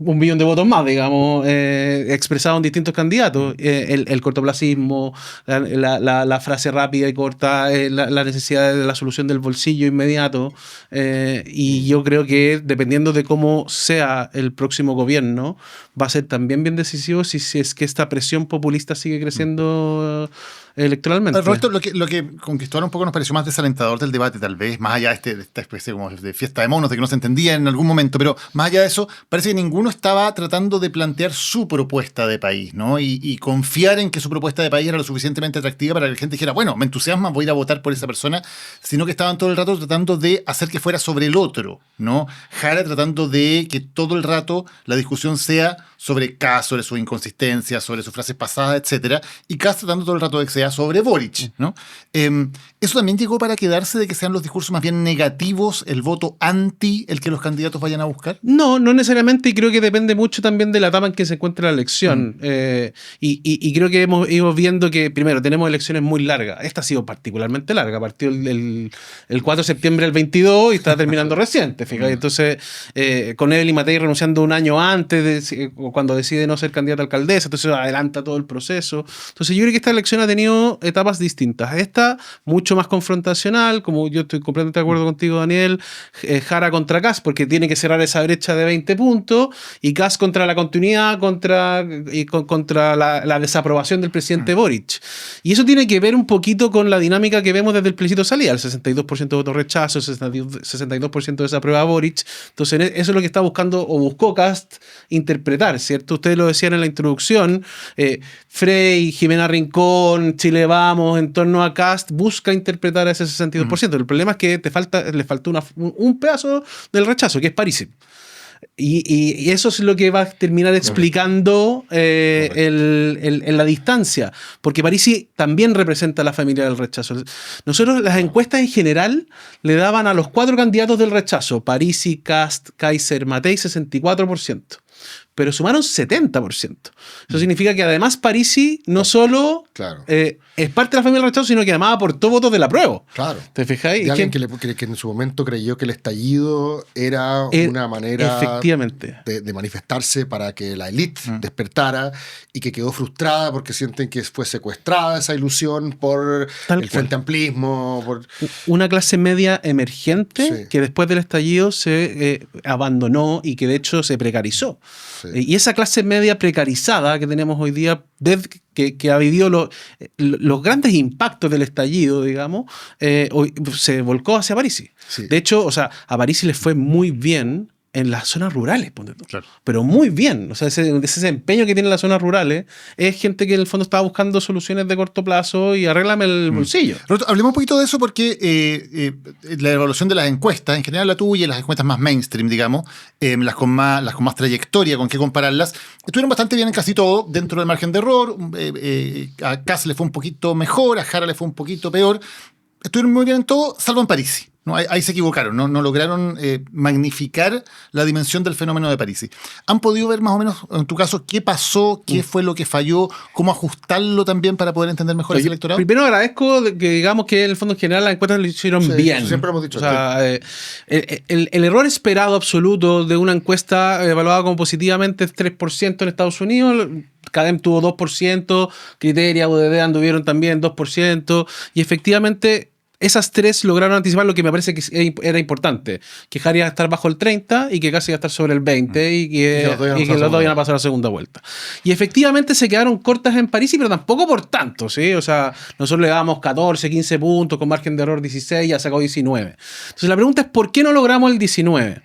Speaker 6: 1 billón de votos más, digamos, expresado en distintos candidatos. El cortoplacismo, la frase rápida y corta, la necesidad de la solución del bolsillo inmediato. Y yo creo que dependiendo de cómo sea el próximo gobierno, va a ser también bien decisivo si es que esta presión populista sigue creciendo electoralmente.
Speaker 2: Roberto, lo que con Cristóbal un poco nos pareció más desalentador del debate, tal vez, más allá de esta especie como de fiesta de monos, de que no se entendía en algún momento, pero más allá de eso, parece que ninguno estaba tratando de plantear su propuesta de país, ¿no? Y confiar en que su propuesta de país era lo suficientemente atractiva para que la gente dijera, bueno, me entusiasma, voy a ir a votar por esa persona, sino que estaban todo el rato tratando de hacer que fuera sobre el otro, ¿no? Jara tratando de que todo el rato la discusión sea sobre Kast, sobre sus inconsistencias, sobre sus frases pasadas, etcétera, y Kast tratando todo el rato de que sea sobre Boric, ¿no? Eso también llegó para quedarse, de que sean los discursos más bien negativos, el voto anti, el que los candidatos vayan a buscar.
Speaker 6: No necesariamente, y creo que depende mucho también de la etapa en que se encuentra la elección. Y creo que hemos viendo que, primero, tenemos elecciones muy largas. Esta ha sido particularmente larga, partió el 4 de septiembre del 22 y está terminando reciente, fíjate. Entonces, con Evelyn Matei renunciando un año antes, cuando decide no ser candidata a alcaldesa, entonces adelanta todo el proceso. Entonces yo creo que esta elección ha tenido etapas distintas. Esta, mucho más confrontacional, como yo estoy completamente de acuerdo contigo, Daniel, Jara contra Kast, porque tiene que cerrar esa brecha de 20 puntos, y Kast contra la continuidad, contra la desaprobación del presidente Boric. Y eso tiene que ver un poquito con la dinámica que vemos desde el plebiscito salida, el 62% de voto rechazo, el 62% desaprueba a Boric. Entonces eso es lo que está buscando o buscó Kast interpretar, ¿cierto? Ustedes lo decían en la introducción, Frey, Jimena Rincón, Chile Vamos, en torno a Kast, busca interpretar a ese 62%. El problema es que le faltó un pedazo del rechazo, que es Parisi. Y eso es lo que va a terminar explicando en la distancia, porque Parisi también representa a la familia del rechazo. Nosotros, las encuestas en general le daban a los 4 candidatos del rechazo, Parisi, Kast, Kaiser, Matei, 64%. Pero sumaron 70%. Eso significa que además Parisi no solo es parte de la familia del rechazo, sino que además aportó votos del apruebo.
Speaker 3: Claro.
Speaker 6: ¿Te fijáis?
Speaker 3: Y alguien que en su momento creyó que el estallido era una manera de manifestarse para que la élite despertara, y que quedó frustrada porque sienten que fue secuestrada esa ilusión por el frente amplismo. Por...
Speaker 6: Una clase media emergente que después del estallido se abandonó y que de hecho se precarizó. Sí. Y esa clase media precarizada que tenemos hoy día, que ha vivido los grandes impactos del estallido, digamos, hoy se volcó hacia Parisi. Sí. De hecho, o sea, a Parisi le fue muy bien en las zonas rurales, claro. Pero muy bien. O sea, ese empeño que tienen las zonas rurales es gente que en el fondo estaba buscando soluciones de corto plazo y arréglame el bolsillo.
Speaker 2: Roberto, hablemos un poquito de eso, porque la evaluación de las encuestas, en general la tuya y las encuestas más mainstream, digamos, las con más trayectoria, con qué compararlas, estuvieron bastante bien en casi todo, dentro del margen de error. A Kast le fue un poquito mejor, a Jara le fue un poquito peor. Estuvieron muy bien en todo, salvo en Parisi. No, ahí se equivocaron, no lograron magnificar la dimensión del fenómeno de Parisi. ¿Han podido ver más o menos, en tu caso, qué pasó, qué fue lo que falló, cómo ajustarlo también para poder entender mejor ese electorado?
Speaker 6: Primero agradezco que digamos que en el fondo en general las encuestas lo hicieron bien.
Speaker 3: Siempre hemos dicho.
Speaker 6: O sea, el error esperado absoluto de una encuesta evaluada como positivamente es 3% en Estados Unidos. CADEM tuvo 2%, Criteria, UDD anduvieron también 2%, y efectivamente esas 3 lograron anticipar lo que me parece que era importante, que Jara iba a estar bajo el 30 y que casi iba a estar sobre el 20 y que los dos iban a pasar a la segunda vuelta. Y efectivamente se quedaron cortas en Parisi, pero tampoco por tanto, ¿sí? O sea, nosotros le dábamos 14, 15 puntos, con margen de error 16, ya sacó 19. Entonces la pregunta es, ¿por qué no logramos el 19?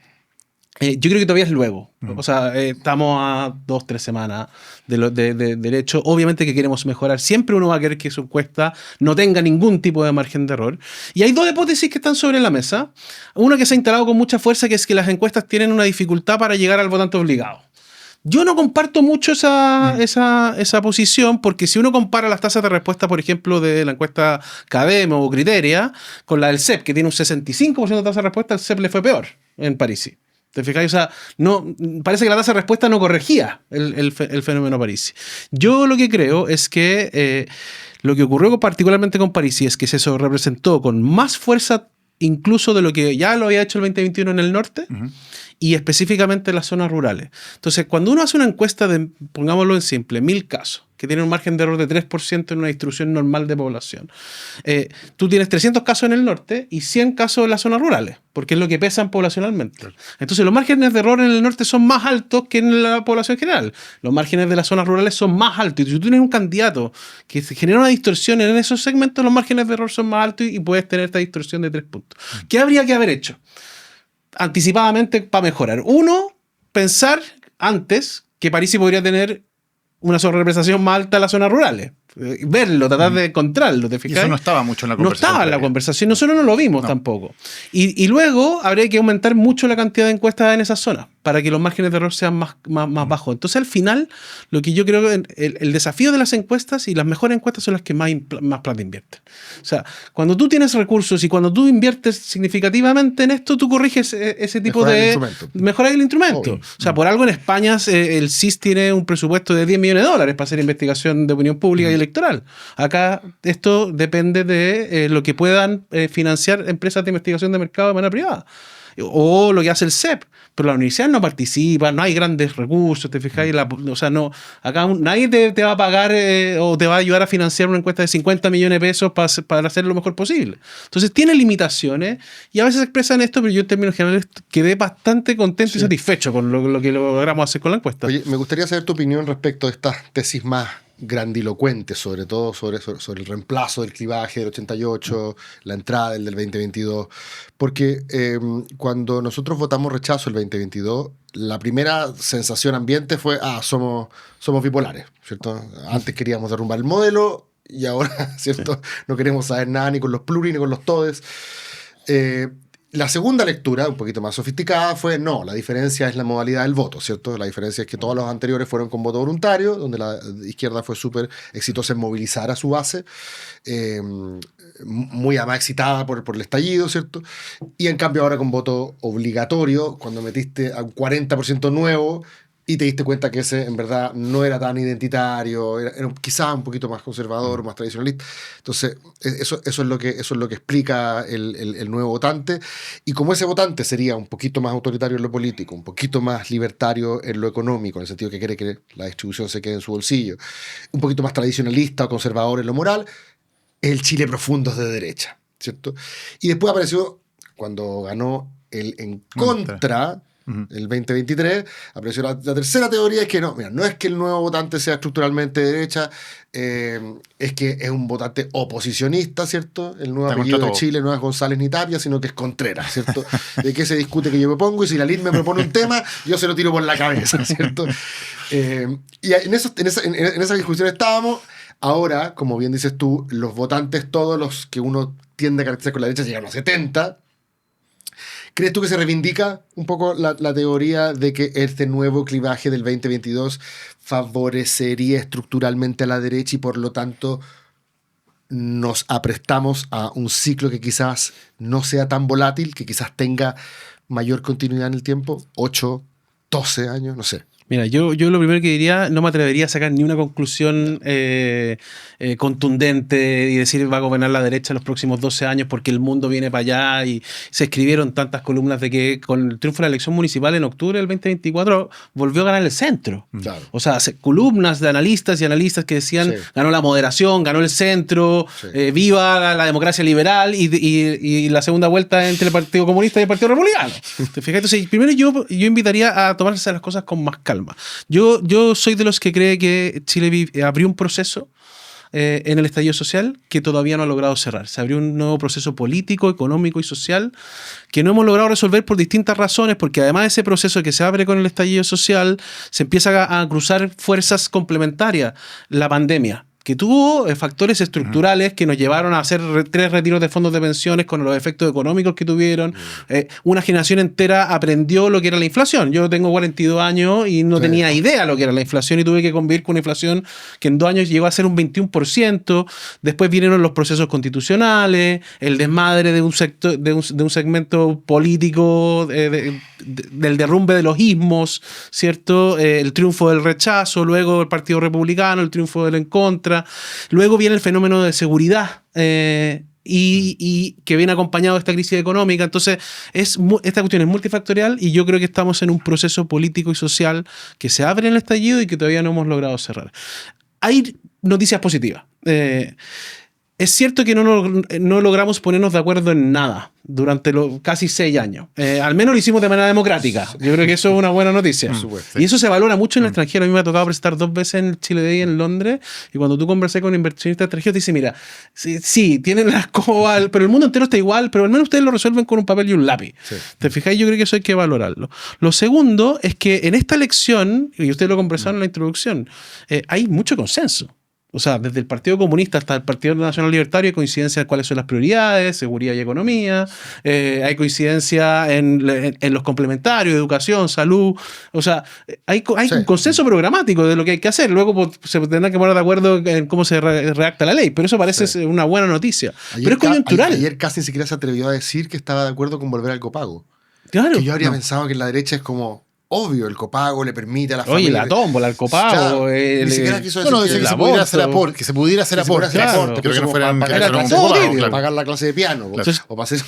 Speaker 6: Yo creo que todavía es luego. O sea, estamos a 2-3 semanas del hecho. Obviamente que queremos mejorar. Siempre uno va a querer que su encuesta no tenga ningún tipo de margen de error. Y hay 2 hipótesis que están sobre la mesa. Una que se ha instalado con mucha fuerza, que es que las encuestas tienen una dificultad para llegar al votante obligado. Yo no comparto mucho esa posición, porque si uno compara las tasas de respuesta, por ejemplo, de la encuesta CADEM o Criteria, con la del CEP, que tiene un 65% de tasa de respuesta, el CEP le fue peor en Parisi. ¿Te fijáis? O sea, parece que la tasa de respuesta no corregía el fenómeno Parisi. Yo lo que creo es que lo que ocurrió particularmente con Parisi es que se representó con más fuerza incluso de lo que ya lo había hecho el 2021 en el norte, y específicamente en las zonas rurales. Entonces, cuando uno hace una encuesta de, pongámoslo en simple, 1000 casos, que tiene un margen de error de 3% en una distribución normal de población, tú tienes 300 casos en el norte y 100 casos en las zonas rurales, porque es lo que pesan poblacionalmente. Claro. Entonces, los márgenes de error en el norte son más altos que en la población general. Los márgenes de las zonas rurales son más altos. Y si tú tienes un candidato que genera una distorsión en esos segmentos, los márgenes de error son más altos y puedes tener esta distorsión de 3 puntos. ¿Qué habría que haber hecho anticipadamente para mejorar? Uno, pensar antes que París podría tener una sobrerepresentación más alta en las zonas rurales. Verlo, tratar de encontrarlo, ¿te fijas?
Speaker 2: Y eso no estaba mucho en la conversación.
Speaker 6: No estaba en la conversación, nosotros no lo vimos tampoco. Y luego habría que aumentar mucho la cantidad de encuestas en esas zonas para que los márgenes de error sean más bajos. Entonces, al final, lo que yo creo que el desafío de las encuestas y las mejores encuestas son las que más plata invierten. O sea, cuando tú tienes recursos y cuando tú inviertes significativamente en esto, tú corriges ese tipo de... Mejorar el instrumento. Obvio. O sea, por algo en España el CIS tiene un presupuesto de $10 millones para hacer investigación de opinión pública y electoral. Acá esto depende de lo que puedan financiar empresas de investigación de mercado de manera privada. O lo que hace el CEP. Pero la universidad no participa, no hay grandes recursos, ¿te fijáis? O sea, no, acá nadie te va a pagar o te va a ayudar a financiar una encuesta de 50 millones de pesos para hacer lo mejor posible. Entonces tiene limitaciones y a veces expresan esto, pero yo en términos generales quedé bastante contento y satisfecho con lo que logramos hacer con la encuesta.
Speaker 3: Oye, me gustaría saber tu opinión respecto a estas tesis más grandilocuentes, sobre todo sobre el reemplazo del clivaje del 88, la entrada del 2022, porque cuando nosotros votamos rechazo el 2022, la primera sensación ambiente fue, somos bipolares, ¿cierto? Antes queríamos derrumbar el modelo y ahora, ¿cierto? No queremos saber nada ni con los pluris ni con los todes. La segunda lectura, un poquito más sofisticada, fue no, la diferencia es la modalidad del voto, ¿cierto? La diferencia es que todos los anteriores fueron con voto voluntario, donde la izquierda fue súper exitosa en movilizar a su base, muy además excitada por el estallido, ¿cierto? Y en cambio ahora con voto obligatorio, cuando metiste a un 40% nuevo, y te diste cuenta que ese en verdad no era tan identitario, era quizás un poquito más conservador, más tradicionalista. Entonces, eso es lo que explica el nuevo votante. Y como ese votante sería un poquito más autoritario en lo político, un poquito más libertario en lo económico, en el sentido que quiere que la distribución se quede en su bolsillo, un poquito más tradicionalista o conservador en lo moral, es el Chile profundo de derecha, ¿cierto? Y después apareció, cuando ganó el en contra el 2023, apareció la tercera teoría, es que no es que el nuevo votante sea estructuralmente de derecha, es que es un votante oposicionista, ¿cierto? El nuevo apellido de Chile no es González ni Tapia, sino que es Contreras, ¿cierto? De qué se discute que yo me pongo, y si la LID me propone un tema, yo se lo tiro por la cabeza, ¿cierto? Y en esa discusión estábamos. Ahora, como bien dices tú, los votantes, todos los que uno tiende a caracterizar con la derecha, llegaron a 70. ¿Crees tú que se reivindica un poco la teoría de que este nuevo clivaje del 2022 favorecería estructuralmente a la derecha y por lo tanto nos aprestamos a un ciclo que quizás no sea tan volátil, que quizás tenga mayor continuidad en el tiempo? 8, 12 años, no sé.
Speaker 6: Mira, yo lo primero que diría, no me atrevería a sacar ni una conclusión contundente y decir va a gobernar la derecha los próximos 12 años porque el mundo viene para allá, y se escribieron tantas columnas de que con el triunfo de la elección municipal en octubre del 2024 volvió a ganar el centro. Claro. O sea, columnas de analistas y analistas que decían ganó la moderación, ganó el centro, viva la democracia liberal y la segunda vuelta entre el Partido Comunista y el Partido Republicano. ¿Te fijas? Entonces, primero yo invitaría a tomarse las cosas con más calma. Yo soy de los que cree que Chile abrió un proceso en el estallido social que todavía no ha logrado cerrar. Se abrió un nuevo proceso político, económico y social que no hemos logrado resolver por distintas razones, porque además de ese proceso que se abre con el estallido social, se empieza a cruzar fuerzas complementarias. La pandemia, que tuvo factores estructurales que nos llevaron a hacer 3 retiros de fondos de pensiones con los efectos económicos que tuvieron. Una generación entera aprendió lo que era la inflación. Yo tengo 42 años y no tenía idea lo que era la inflación y tuve que convivir con una inflación que en 2 años llegó a ser un 21%. Después vinieron los procesos constitucionales, el desmadre de un sector, de un segmento político, del derrumbe de los ismos, ¿cierto? El triunfo del rechazo, luego el Partido Republicano, el triunfo del en contra. Luego viene el fenómeno de seguridad y que viene acompañado de esta crisis económica. Entonces, esta cuestión es multifactorial y yo creo que estamos en un proceso político y social que se abre en el estallido y que todavía no hemos logrado cerrar. Hay noticias positivas. Es cierto que no logramos ponernos de acuerdo en nada durante los casi 6 años. Al menos lo hicimos de manera democrática. Yo creo que eso es una buena noticia. Y eso se valora mucho en el extranjero. A mí me ha tocado presentar 2 veces en el Chile Day en Londres, y cuando tú conversas con inversionistas extranjeros te dicen, mira, sí, tienen la escoba, pero el mundo entero está igual, pero al menos ustedes lo resuelven con un papel y un lápiz. Sí. ¿Te fijáis? Yo creo que eso hay que valorarlo. Lo segundo es que en esta elección, y ustedes lo conversaron en la introducción, hay mucho consenso. O sea, desde el Partido Comunista hasta el Partido Nacional Libertario hay coincidencia en cuáles son las prioridades, seguridad y economía, hay coincidencia en los complementarios, educación, salud. O sea, hay un consenso programático de lo que hay que hacer. Luego pues, se tendrán que poner de acuerdo en cómo se redacta la ley, pero eso parece una buena noticia. Pero es coyuntural.
Speaker 3: Ayer casi ni siquiera se atrevió a decir que estaba de acuerdo con volver al copago.
Speaker 6: Claro.
Speaker 3: Que yo habría pensado que en la derecha es como... Obvio, el copago le permite a la familia...
Speaker 6: Oye, la tómbola, el copago...
Speaker 3: Ni siquiera quiso decir
Speaker 2: que se pudiera hacer aporte. Que se pudiera hacer aporte.
Speaker 6: Claro.
Speaker 2: Creo que no fueran...
Speaker 3: Pagar la clase de piano.
Speaker 6: Entonces,
Speaker 3: o para hacer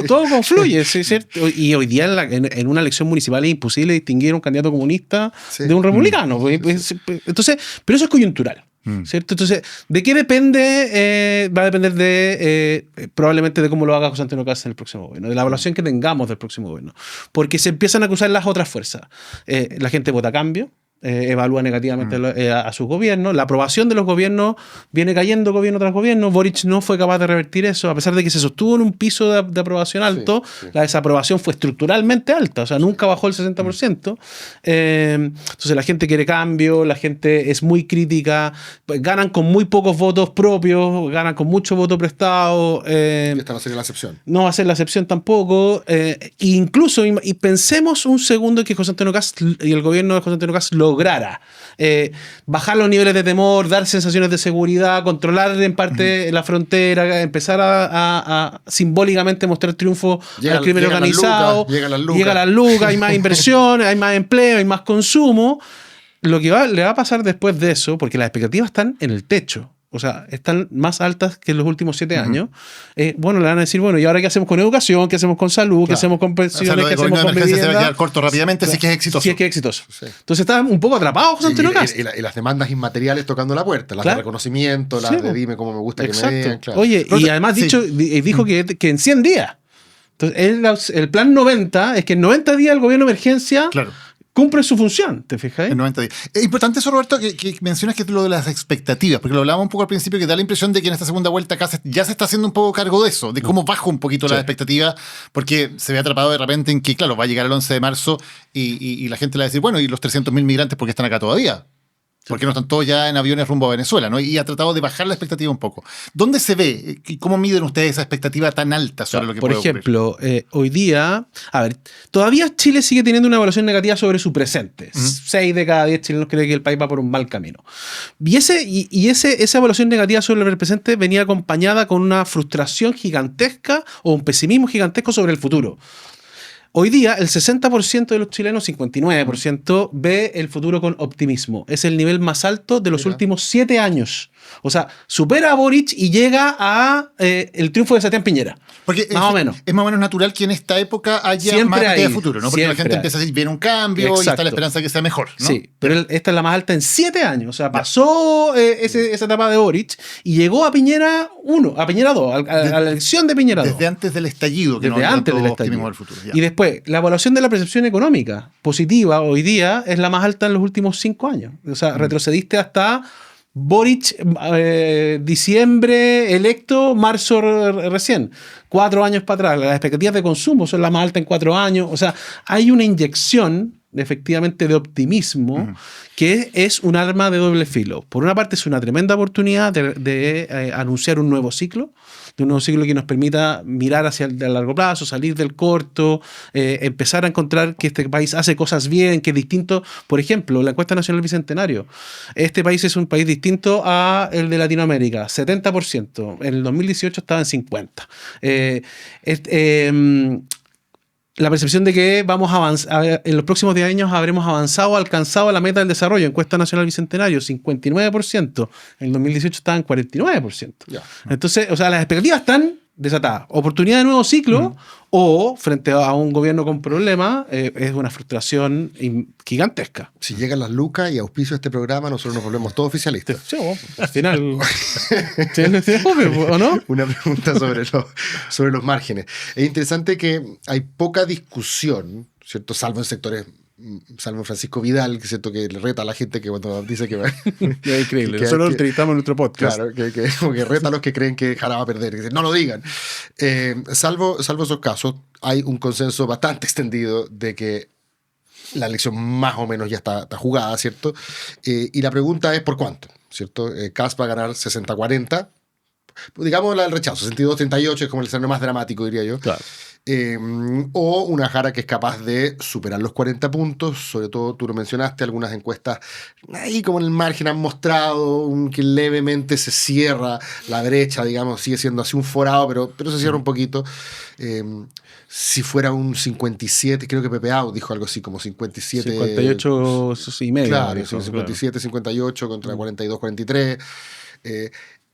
Speaker 6: todo confluye, ¿sí, cierto? Y hoy día en una elección municipal es imposible distinguir a un candidato comunista de un republicano. Entonces, pero eso es coyuntural. ¿Cierto? Entonces, ¿de qué depende? Va a depender de probablemente de cómo lo haga José Antonio Kast en el próximo gobierno, de la evaluación que tengamos del próximo gobierno, porque se empiezan a acusar las otras fuerzas. La gente vota a cambio, evalúa negativamente a sus gobiernos, la aprobación de los gobiernos viene cayendo gobierno tras gobierno. Boric no fue capaz de revertir eso, a pesar de que se sostuvo en un piso de aprobación alto. La desaprobación fue estructuralmente alta, o sea, nunca bajó el 60%. Entonces la gente quiere cambio, la gente es muy crítica, ganan con muy pocos votos propios, ganan con mucho voto prestado.
Speaker 3: Esta no sería la excepción.
Speaker 6: No va a ser la excepción tampoco. Incluso, y pensemos un segundo que José Antonio Kast y el gobierno de José Antonio Kast lograra bajar los niveles de temor, dar sensaciones de seguridad, controlar en parte la frontera, empezar a simbólicamente mostrar triunfo al crimen organizado. Llega las lucas, hay más inversión, hay más empleo, hay más consumo. Lo que le va a pasar después de eso, porque las expectativas están en el techo, o sea, están más altas que en los últimos 7 años. Bueno, le van a decir, bueno, ¿y ahora qué hacemos con educación? ¿Qué hacemos con salud? ¿Qué hacemos con pensiones? ¿Qué hacemos con vivienda?
Speaker 2: Se va a quedar corto rápidamente si es que es exitoso.
Speaker 6: Si es que es exitoso. Sí. Entonces está un poco atrapado José Antonio Kast.
Speaker 3: Y las demandas inmateriales tocando la puerta, las de reconocimiento, las de dime cómo me gusta que me digan. Claro.
Speaker 6: Oye, y además dijo que en 100 días. Entonces, el plan 90 es que en 90 días el gobierno de emergencia...
Speaker 2: Claro.
Speaker 6: Cumple su función, ¿te fijas?
Speaker 2: En 90 días. Es importante eso, Roberto, que mencionas que es lo de las expectativas, porque lo hablábamos un poco al principio, que da la impresión de que en esta segunda vuelta acá ya se está haciendo un poco cargo de eso, de cómo baja un poquito las expectativas, porque se ve atrapado de repente en que, claro, va a llegar el 11 de marzo y la gente le va a decir, bueno, ¿y los 300.000 migrantes por qué están acá todavía? Porque no están todos ya en aviones rumbo a Venezuela, ¿no? Y ha tratado de bajar la expectativa un poco. ¿Dónde se ve? ¿Cómo miden ustedes esa expectativa tan alta sobre lo que puede ocurrir?
Speaker 6: Por ejemplo, hoy día, a ver, todavía Chile sigue teniendo una evaluación negativa sobre su presente. 6 de cada 10 chilenos creen que el país va por un mal camino. Y esa evaluación negativa sobre el presente venía acompañada con una frustración gigantesca o un pesimismo gigantesco sobre el futuro. Hoy día, el 60% de los chilenos, 59%, ve el futuro con optimismo. Es el nivel más alto de los últimos 7 años. O sea, supera a Boric y llega a el triunfo de Sebastián Piñera.
Speaker 2: Porque
Speaker 6: más o menos.
Speaker 2: Es más o menos natural que en esta época haya
Speaker 6: siempre
Speaker 2: más de futuro, ¿no? Porque la gente empieza a decir, viene un cambio. Exacto. Y está la esperanza de que sea mejor, ¿no?
Speaker 6: Sí, pero esta es la más alta en 7 años. O sea, pasó esa etapa de Boric y llegó a Piñera 1, a Piñera 2, a la elección de Piñera 2.
Speaker 2: Desde antes del estallido.
Speaker 6: Desde antes del estallido.
Speaker 2: Del futuro,
Speaker 6: y después, la evaluación de la percepción económica positiva hoy día es la más alta en los últimos 5 años. O sea, retrocediste hasta... Boric, diciembre electo, marzo recién, 4 años para atrás. Las expectativas de consumo son las más altas en 4 años. O sea, hay una inyección efectivamente de optimismo que es un arma de doble filo. Por una parte es una tremenda oportunidad de anunciar un nuevo ciclo, de un nuevo ciclo que nos permita mirar hacia el largo plazo, salir del corto, empezar a encontrar que este país hace cosas bien, que es distinto. Por ejemplo, la encuesta nacional Bicentenario. Este país es un país distinto a el de Latinoamérica, 70%. En el 2018 estaba en 50%. la percepción de que vamos a avanzar, en los próximos 10 años habremos alcanzado la meta del desarrollo. Encuesta Nacional Bicentenario, 59%. En el 2018 estaban en 49%.
Speaker 3: Ya.
Speaker 6: Entonces, o sea, las expectativas están desatadas. Oportunidad de nuevo ciclo o frente a un gobierno con problemas, es una frustración gigantesca.
Speaker 3: Si llegan las lucas y auspicio este programa, nosotros nos volvemos todos oficialistas.
Speaker 6: Sí, al final, ¿sí, ¿o no?
Speaker 3: Una pregunta sobre los márgenes. Es interesante que hay poca discusión, ¿cierto? Salvo en sectores, salvo Francisco Vidal, que es cierto que le reta a la gente que cuando dice que va.
Speaker 6: Es increíble.
Speaker 3: que-
Speaker 6: Nosotros lo
Speaker 3: que-
Speaker 6: entrevistamos en nuestro podcast.
Speaker 3: Claro, como que reta a los que creen que Jara va a perder, que dicen, no lo digan. Salvo esos casos, hay un consenso bastante extendido de que la elección más o menos ya está jugada, ¿cierto? Y la pregunta es ¿por cuánto? ¿Cierto? Kast va a ganar 60-40. Digamos la del rechazo, 62-38 es como el escenario más dramático, diría yo.
Speaker 6: Claro.
Speaker 3: O una Jara que es capaz de superar los 40 puntos, sobre todo tú lo mencionaste, algunas encuestas ahí como en el margen han mostrado que levemente se cierra la brecha, digamos, sigue siendo así un forado, pero se cierra un poquito. Si fuera un 57, creo que Pepe Au dijo algo así como 57...
Speaker 6: 58 y medio.
Speaker 3: Claro,
Speaker 6: dijo,
Speaker 3: sí, 57, 58 contra 42, 43.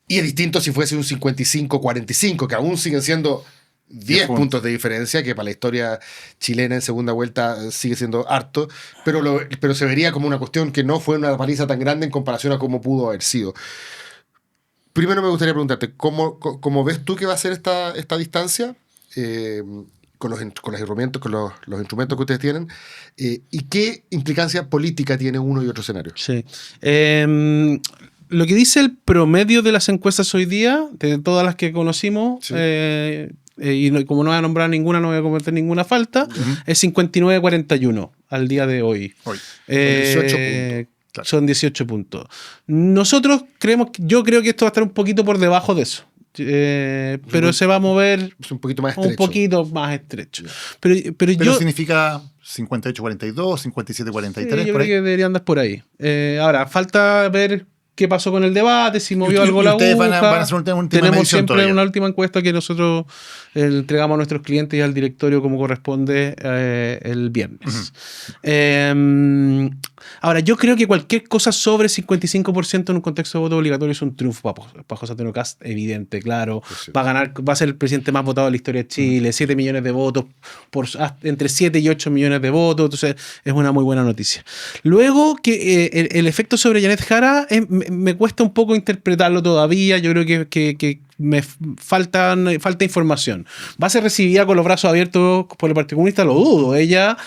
Speaker 3: Y es distinto si fuese un 55-45, que aún siguen siendo 10 puntos de diferencia, que para la historia chilena en segunda vuelta sigue siendo harto, pero se vería como una cuestión que no fue una paliza tan grande en comparación a cómo pudo haber sido. Primero me gustaría preguntarte, ¿cómo ves tú que va a ser esta distancia? Con los instrumentos, los instrumentos que ustedes tienen, y qué implicancia política tiene uno y otro escenario.
Speaker 6: Sí. Lo que dice el promedio de las encuestas hoy día, de todas las que conocimos,
Speaker 3: Sí.
Speaker 6: como no voy a nombrar ninguna, no voy a cometer ninguna falta, es 59-41 al día de hoy.
Speaker 2: Hoy.
Speaker 3: 18 puntos.
Speaker 2: Claro.
Speaker 6: Son 18 puntos. Nosotros yo creo que esto va a estar un poquito por debajo de eso. Pero se va a mover
Speaker 3: Es un poquito más estrecho.
Speaker 6: un poquito más estrecho. Pero
Speaker 2: Pero
Speaker 6: yo,
Speaker 2: significa 58-42, 57-43,
Speaker 6: sí, yo
Speaker 2: por
Speaker 6: creo
Speaker 2: ahí.
Speaker 6: que debería andar por ahí. Ahora, falta ver qué pasó con el debate, si movió algo la
Speaker 2: ustedes van a
Speaker 6: aguja.
Speaker 2: hacer una última
Speaker 6: Tenemos
Speaker 2: medición
Speaker 6: siempre
Speaker 2: todavía.
Speaker 6: una última encuesta que nosotros entregamos a nuestros clientes y al directorio como corresponde el viernes. Ahora, yo creo que cualquier cosa sobre 55% en un contexto de voto obligatorio es un triunfo para José Antonio Kast, evidente, claro.
Speaker 3: Sí.
Speaker 6: Va a ser el presidente más votado de la historia de Chile, 7 millones de votos, entre 7 y 8 millones de votos, entonces es una muy buena noticia. Luego, que el efecto sobre Janet Jara me cuesta un poco interpretarlo todavía, yo creo que me falta información. ¿Va a ser recibida con los brazos abiertos por el Partido Comunista? Lo dudo. Ella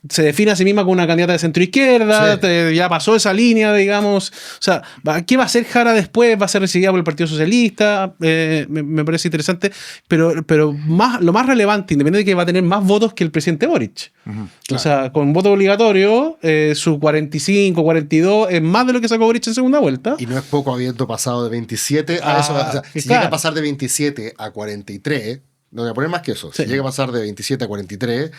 Speaker 6: se define a sí misma como una candidata de centro-izquierda,
Speaker 3: Sí.
Speaker 6: ya pasó esa línea, digamos. O sea, ¿qué va a hacer Jara después? ¿Va a ser recibida por el Partido Socialista? Me parece interesante, pero lo más relevante, independiente de que va a tener más votos que el presidente Boric. O sea, con voto obligatorio, su 45, 42 es más de lo que sacó Boric en segunda vuelta.
Speaker 3: Y no es poco habiendo pasado de 27 a eso. O sea, si
Speaker 6: claro.
Speaker 3: llega a pasar de 27 a 43, no voy a poner más que eso.
Speaker 6: Sí.
Speaker 3: Si llega a pasar de 27 a 43,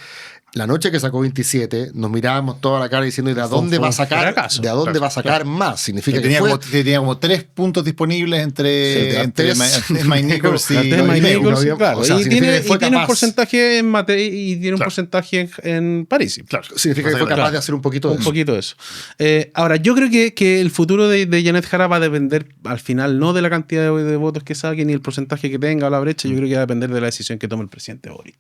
Speaker 3: la noche que sacó 27, nos mirábamos toda la cara diciendo, ¿y de dónde va a sacar?
Speaker 6: fracaso.
Speaker 3: ¿De dónde va a sacar más? Significa que fue...
Speaker 2: tenía como 3 puntos disponibles
Speaker 3: Sí,
Speaker 2: entre
Speaker 3: antes-
Speaker 2: Mike Nichols y
Speaker 6: Antes de Mike
Speaker 3: Mike
Speaker 6: Nichols,
Speaker 3: Nichols,
Speaker 6: claro.
Speaker 3: o sea,
Speaker 6: y
Speaker 3: significa
Speaker 6: tiene,
Speaker 3: que fue
Speaker 6: y tiene un
Speaker 3: capaz.
Speaker 6: porcentaje en Matei y tiene un
Speaker 2: Claro.
Speaker 6: porcentaje en París.
Speaker 2: Claro.
Speaker 3: Significa que fue capaz
Speaker 2: Claro.
Speaker 3: de hacer un poquito de
Speaker 6: Un
Speaker 3: eso.
Speaker 6: poquito de eso. Ahora, yo creo que el futuro de Janet Jara va a depender al final no de la cantidad de votos que saque ni el porcentaje que tenga o la brecha, yo creo que va a depender de la decisión que tome el presidente Boric.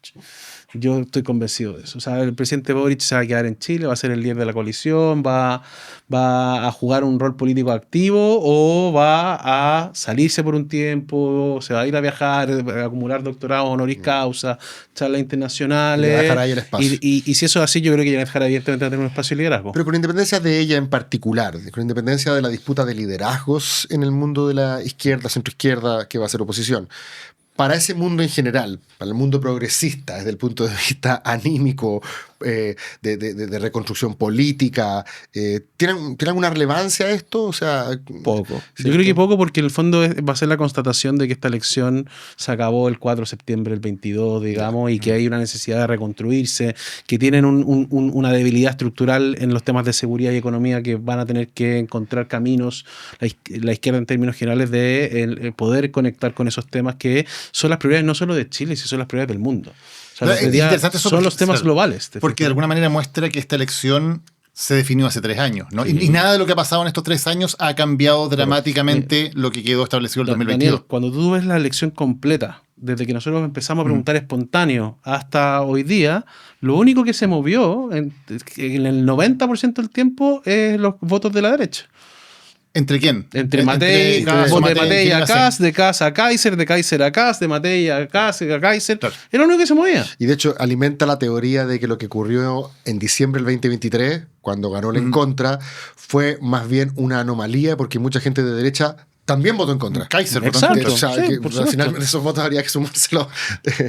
Speaker 6: Yo estoy convencido de eso. O sea, el presidente Boric se va a quedar en Chile, va a ser el líder de la coalición, va a jugar un rol político activo o va a salirse por un tiempo, se va a ir a viajar, a acumular doctorados honoris causa, charlas internacionales.
Speaker 3: Le va a dejar ahí el espacio.
Speaker 6: Y si eso es así, yo creo que Janet Jara evidentemente va a tener un espacio de liderazgo.
Speaker 3: Pero con independencia de ella en particular, con independencia de la disputa de liderazgos en el mundo de la izquierda, centroizquierda, que va a ser oposición, para ese mundo en general, para el mundo progresista, desde el punto de vista anímico, de reconstrucción política, ¿tiene alguna relevancia esto? O sea,
Speaker 6: Poco.
Speaker 3: ¿cierto?
Speaker 6: Yo creo que poco porque en el fondo va a ser la constatación de que esta elección se acabó el 4 de septiembre del 22, digamos, y que hay una necesidad de reconstruirse, que tienen una debilidad estructural en los temas de seguridad y economía que van a tener que encontrar caminos, la izquierda en términos generales, de poder conectar con esos temas que son las prioridades no solo de Chile, sino son las prioridades del mundo. O sea, lo que
Speaker 2: Es
Speaker 6: día
Speaker 2: interesante eso
Speaker 6: son
Speaker 2: porque-
Speaker 6: los temas
Speaker 2: claro,
Speaker 6: globales.
Speaker 2: Porque de alguna manera muestra que esta elección se definió hace 3 años, ¿no?
Speaker 6: Sí.
Speaker 2: Y nada de lo que ha pasado en estos 3 años ha cambiado dramáticamente lo que quedó establecido en el 2022.
Speaker 6: Daniel, cuando tú ves la elección completa, desde que nosotros empezamos a preguntar espontáneo hasta hoy día, lo único que se movió en el 90% del tiempo es los votos de la derecha.
Speaker 2: ¿Entre quién?
Speaker 6: Entre Matei,
Speaker 2: Kass,
Speaker 6: de Matei
Speaker 2: ¿quién
Speaker 6: a
Speaker 2: hace?
Speaker 6: Kass, de Kass a Kaiser, de Kaiser a Kass, de Matei a Kass, a Kaiser.
Speaker 2: Claro.
Speaker 6: Era lo único que se movía.
Speaker 3: Y de hecho alimenta la teoría de que lo que ocurrió en diciembre del 2023, cuando ganó el en contra, fue más bien una anomalía porque mucha gente de derecha también votó en contra.
Speaker 2: Kaiser, por
Speaker 6: Exacto.
Speaker 2: tanto.
Speaker 3: O sea,
Speaker 6: Sí,
Speaker 3: que
Speaker 6: por
Speaker 3: al
Speaker 6: supuesto.
Speaker 3: final de esos votos habría que sumárselo.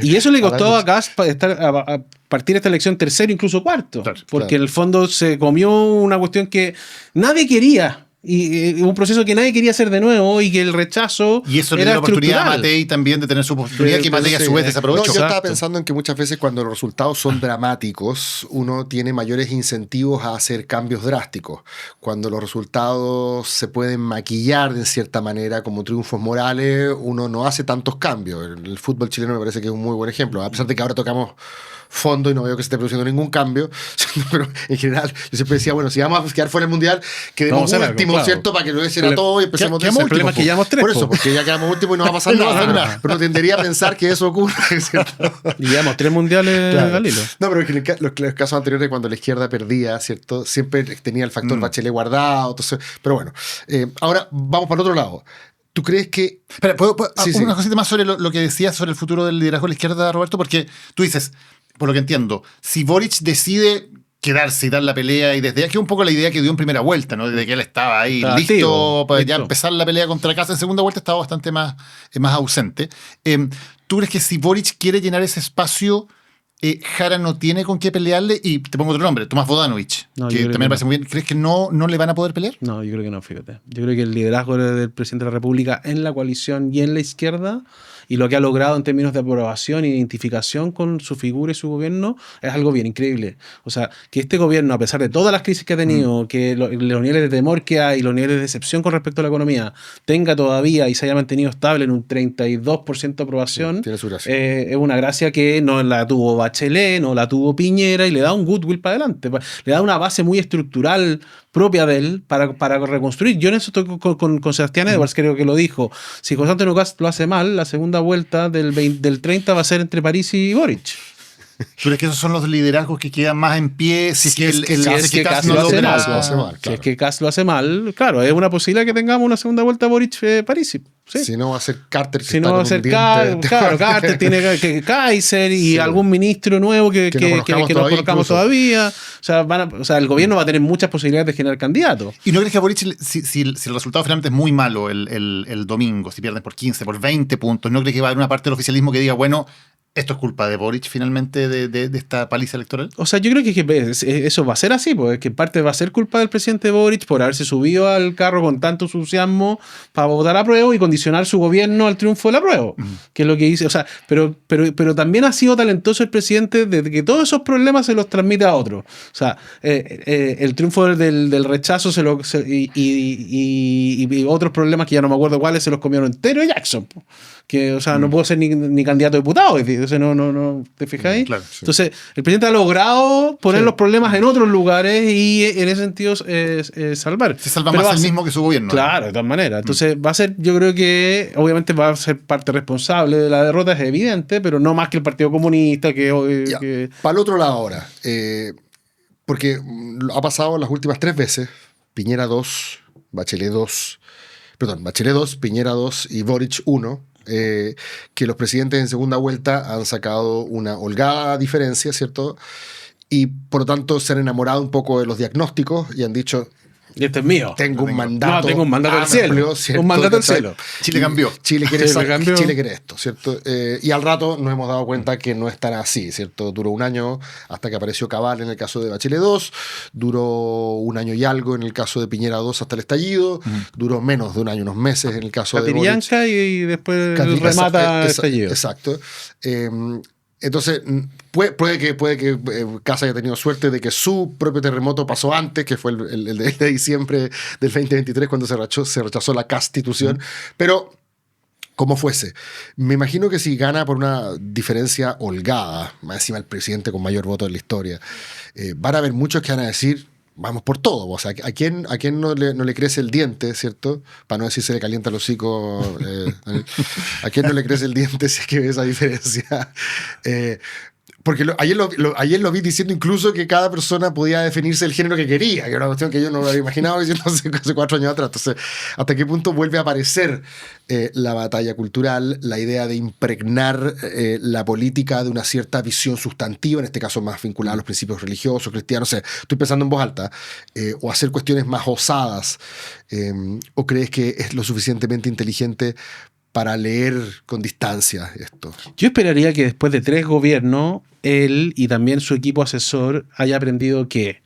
Speaker 6: Y eso le
Speaker 3: a la
Speaker 6: costó a
Speaker 3: derecha.
Speaker 6: Kass a partir de esta elección tercero, incluso cuarto.
Speaker 2: Claro,
Speaker 6: porque
Speaker 3: claro.
Speaker 6: en el fondo se comió una cuestión que nadie quería. Y un proceso que nadie quería hacer de nuevo y que el rechazo
Speaker 2: Y eso le
Speaker 6: era
Speaker 2: dio la oportunidad a
Speaker 6: estructural.
Speaker 2: Matei también de tener su oportunidad, que Matei a su vez
Speaker 3: No,
Speaker 2: desaprovechó.
Speaker 3: yo estaba
Speaker 6: Exacto.
Speaker 3: pensando en que muchas veces cuando los resultados son dramáticos, uno tiene mayores incentivos a hacer cambios drásticos. Cuando los resultados se pueden maquillar de cierta manera como triunfos morales, uno no hace tantos cambios. El fútbol chileno me parece que es un muy buen ejemplo. A pesar de que ahora tocamos fondo y no veo que se esté produciendo ningún cambio, pero en general yo siempre decía, bueno, si vamos a quedar fuera del Mundial, quedemos
Speaker 6: Vamos a hacer algo,
Speaker 3: últimos,
Speaker 6: claro.
Speaker 3: ¿cierto? Para que lo sea todo y empecemos
Speaker 2: quedamos
Speaker 3: de
Speaker 6: El problema es que llevamos 3.
Speaker 3: Por eso, porque ya quedamos últimos y no va a pasar
Speaker 2: No va a
Speaker 3: nada.
Speaker 2: pasar nada.
Speaker 3: Pero uno tendería a pensar que eso ocurre, ¿cierto?
Speaker 6: Y llevamos 3 mundiales
Speaker 3: Claro.
Speaker 6: al hilo.
Speaker 3: No, pero es que en los casos anteriores, cuando la izquierda perdía, ¿cierto? Siempre tenía el factor Bachelet guardado. Entonces, pero bueno, ahora vamos para el otro lado. ¿Tú crees que
Speaker 2: Espera, ¿puedo
Speaker 3: Sí,
Speaker 2: una
Speaker 3: sí.
Speaker 2: cosita más sobre lo que decías sobre el futuro del liderazgo de la izquierda, Roberto? Porque tú dices, por lo que entiendo, si Boric decide quedarse y dar la pelea, y desde aquí un poco la idea que dio en primera vuelta, ¿no? Desde que él estaba ahí
Speaker 6: Estaba
Speaker 2: listo
Speaker 6: activo,
Speaker 2: para ya
Speaker 6: listo.
Speaker 2: empezar la pelea contra Kast, en segunda vuelta estaba bastante más ausente. ¿Tú crees que si Boric quiere llenar ese espacio, Jara no tiene con qué pelearle? Y te pongo otro nombre, Tomás Vodanovic,
Speaker 6: No, yo
Speaker 2: que
Speaker 6: creo que
Speaker 2: también me
Speaker 6: no.
Speaker 2: parece muy bien. ¿Crees que no le van a poder pelear?
Speaker 6: No, yo creo que no, fíjate. Yo creo que el liderazgo del presidente de la República en la coalición y en la izquierda y lo que ha logrado en términos de aprobación e identificación con su figura y su gobierno es algo bien increíble. O sea, que este gobierno, a pesar de todas las crisis que ha tenido, que los niveles de temor que hay, los niveles de decepción con respecto a la economía, tenga todavía y se haya mantenido estable en un 32% de aprobación,
Speaker 3: tiene su gracia?
Speaker 6: es una gracia que no la tuvo Bachelet, no la tuvo Piñera y le da un goodwill para adelante. Le da una base muy estructural propia de él para reconstruir. Yo en eso estoy con Sebastián Edwards, creo que lo dijo. Si José Antonio Kast lo hace mal, la segunda vuelta del 30 va a ser entre París y Boric.
Speaker 2: ¿Tú crees que esos son los liderazgos que quedan más en pie si es que
Speaker 6: Si es que
Speaker 2: Kast
Speaker 6: Kast
Speaker 2: no
Speaker 6: lo hace
Speaker 2: logra-
Speaker 6: mal,
Speaker 3: lo hace mal,
Speaker 6: Si es
Speaker 3: claro.
Speaker 6: que Kast lo hace mal, claro, es una posibilidad que tengamos una segunda vuelta Boric-París. Sí.
Speaker 3: Si no va a ser Carter, que
Speaker 6: Si
Speaker 3: está
Speaker 6: no va
Speaker 3: con
Speaker 6: a ser
Speaker 3: un diente-
Speaker 6: claro, Carter tiene que Kaiser y
Speaker 3: Sí.
Speaker 6: algún ministro nuevo que
Speaker 3: Que no conozcamos
Speaker 6: no
Speaker 3: todavía
Speaker 6: conozcamos
Speaker 3: incluso.
Speaker 6: todavía. O sea, el gobierno va a tener muchas posibilidades de generar candidatos.
Speaker 2: ¿Y no crees que a Boric, si el resultado finalmente es muy malo el domingo, si pierden por 15, por 20 puntos, ¿no crees que va a haber una parte del oficialismo que diga, bueno, esto es culpa de Boric finalmente de esta paliza electoral?
Speaker 6: O sea, yo creo que eso va a ser así, porque en parte va a ser culpa del presidente Boric por haberse subido al carro con tanto entusiasmo para votar a prueba y condicionar su gobierno al triunfo de la prueba, que es lo que dice. O sea, pero también ha sido talentoso el presidente de que todos esos problemas se los transmite a otros. O sea, el triunfo del rechazo y otros problemas que ya no me acuerdo cuáles se los comieron entero Jackson. Que, o sea, no puedo ser ni candidato a diputado. Entonces, no, ¿te fijáis?
Speaker 2: Claro, sí.
Speaker 6: Entonces, el presidente ha logrado poner
Speaker 3: Sí.
Speaker 6: los problemas en otros lugares y en ese sentido salvar.
Speaker 2: Se salva
Speaker 6: Pero
Speaker 2: más
Speaker 6: va a
Speaker 2: el
Speaker 6: ser-
Speaker 2: mismo que su gobierno.
Speaker 6: Claro, de todas maneras. Entonces, va a ser, yo creo que obviamente va a ser parte responsable de la derrota, es evidente, pero no más que el Partido Comunista,
Speaker 3: Ya.
Speaker 6: que
Speaker 3: Para el otro lado ahora, porque ha pasado las últimas 3 veces, Piñera 2, Bachelet 2, Piñera 2 y Boric 1, que los presidentes en segunda vuelta han sacado una holgada diferencia, ¿cierto? Y por lo tanto se han enamorado un poco de los diagnósticos y han dicho,
Speaker 6: este es mío.
Speaker 3: tengo un mandato.
Speaker 6: No, tengo un mandato del cielo.
Speaker 3: amplio, ¿cierto?
Speaker 6: Un mandato del
Speaker 3: ¿Cachai?
Speaker 6: cielo.
Speaker 2: Chile cambió.
Speaker 3: Chile quiere,
Speaker 6: Chile cambió.
Speaker 3: Chile quiere esto, ¿cierto? Y al rato nos hemos dado cuenta que no es tan así, ¿cierto? Duró un año hasta que apareció Cabal en el caso de Bachelet 2, duró un año y algo en el caso de Piñera 2 hasta el estallido, duró menos de un año, unos meses en el caso de Boric.
Speaker 6: Catrillanca y después
Speaker 3: Catrillanca,
Speaker 6: remata
Speaker 3: esa-
Speaker 6: estallido.
Speaker 3: Exacto. Entonces, puede que Kast haya tenido suerte de que su propio terremoto pasó antes, que fue el de diciembre del 2023, cuando se rechazó la Constitución. Pero como fuese. Me imagino que si gana por una diferencia holgada, más encima el presidente con mayor voto de la historia, van a haber muchos que van a decir, vamos por todo. O sea, ¿a quién no le crece el diente, cierto? Para no decir se le calienta el hocico. ¿A quién no le crece el diente si es que ve esa diferencia? Porque ayer lo vi diciendo incluso que cada persona podía definirse el género que quería, que era una cuestión que yo no lo había imaginado diciendo hace 4 años atrás. Entonces, ¿hasta qué punto vuelve a aparecer la batalla cultural, la idea de impregnar la política de una cierta visión sustantiva, en este caso más vinculada a los principios religiosos, cristianos? O sea, estoy pensando en voz alta, o hacer cuestiones más osadas, o crees que es lo suficientemente inteligente para leer con distancia esto?
Speaker 6: Yo esperaría que después de 3 gobiernos, él y también su equipo asesor haya aprendido que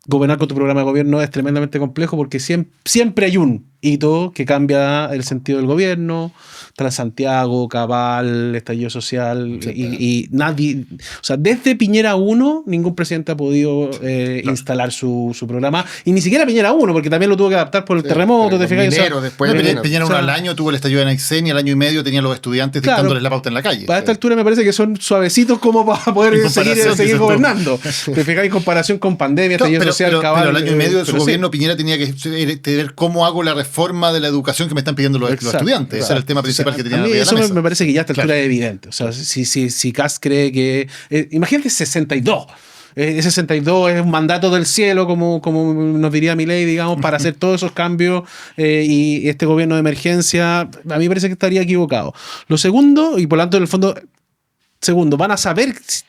Speaker 6: gobernar con tu programa de gobierno es tremendamente complejo porque siempre hay un hito que cambia el sentido del gobierno. Transantiago, Cabal, estallido social, y nadie, o sea, desde Piñera 1 ningún presidente ha podido instalar su programa, y ni siquiera Piñera 1, porque también lo tuvo que adaptar por el terremoto, te fijas.
Speaker 2: Piñera 1 al año tuvo el estallido de Naixén y al año y medio tenían los estudiantes dictándoles la pauta en la calle.
Speaker 6: Para esta altura me parece que son suavecitos como para poder seguir gobernando. Te fijas en comparación con pandemia, estallido social, Cabal.
Speaker 2: Pero al año y medio de su gobierno, Piñera tenía que ver cómo hago la reforma de la educación que me están pidiendo los estudiantes. Ese era el tema principal que tenía.
Speaker 6: A mí eso me parece que ya a esta altura es evidente. O sea, si Kast cree que... imagínate 62. 62 es un mandato del cielo, como nos diría Milei, digamos, para hacer todos esos cambios, y este gobierno de emergencia, a mí me parece que estaría equivocado. Lo segundo, y por lo tanto, en el fondo... Segundo,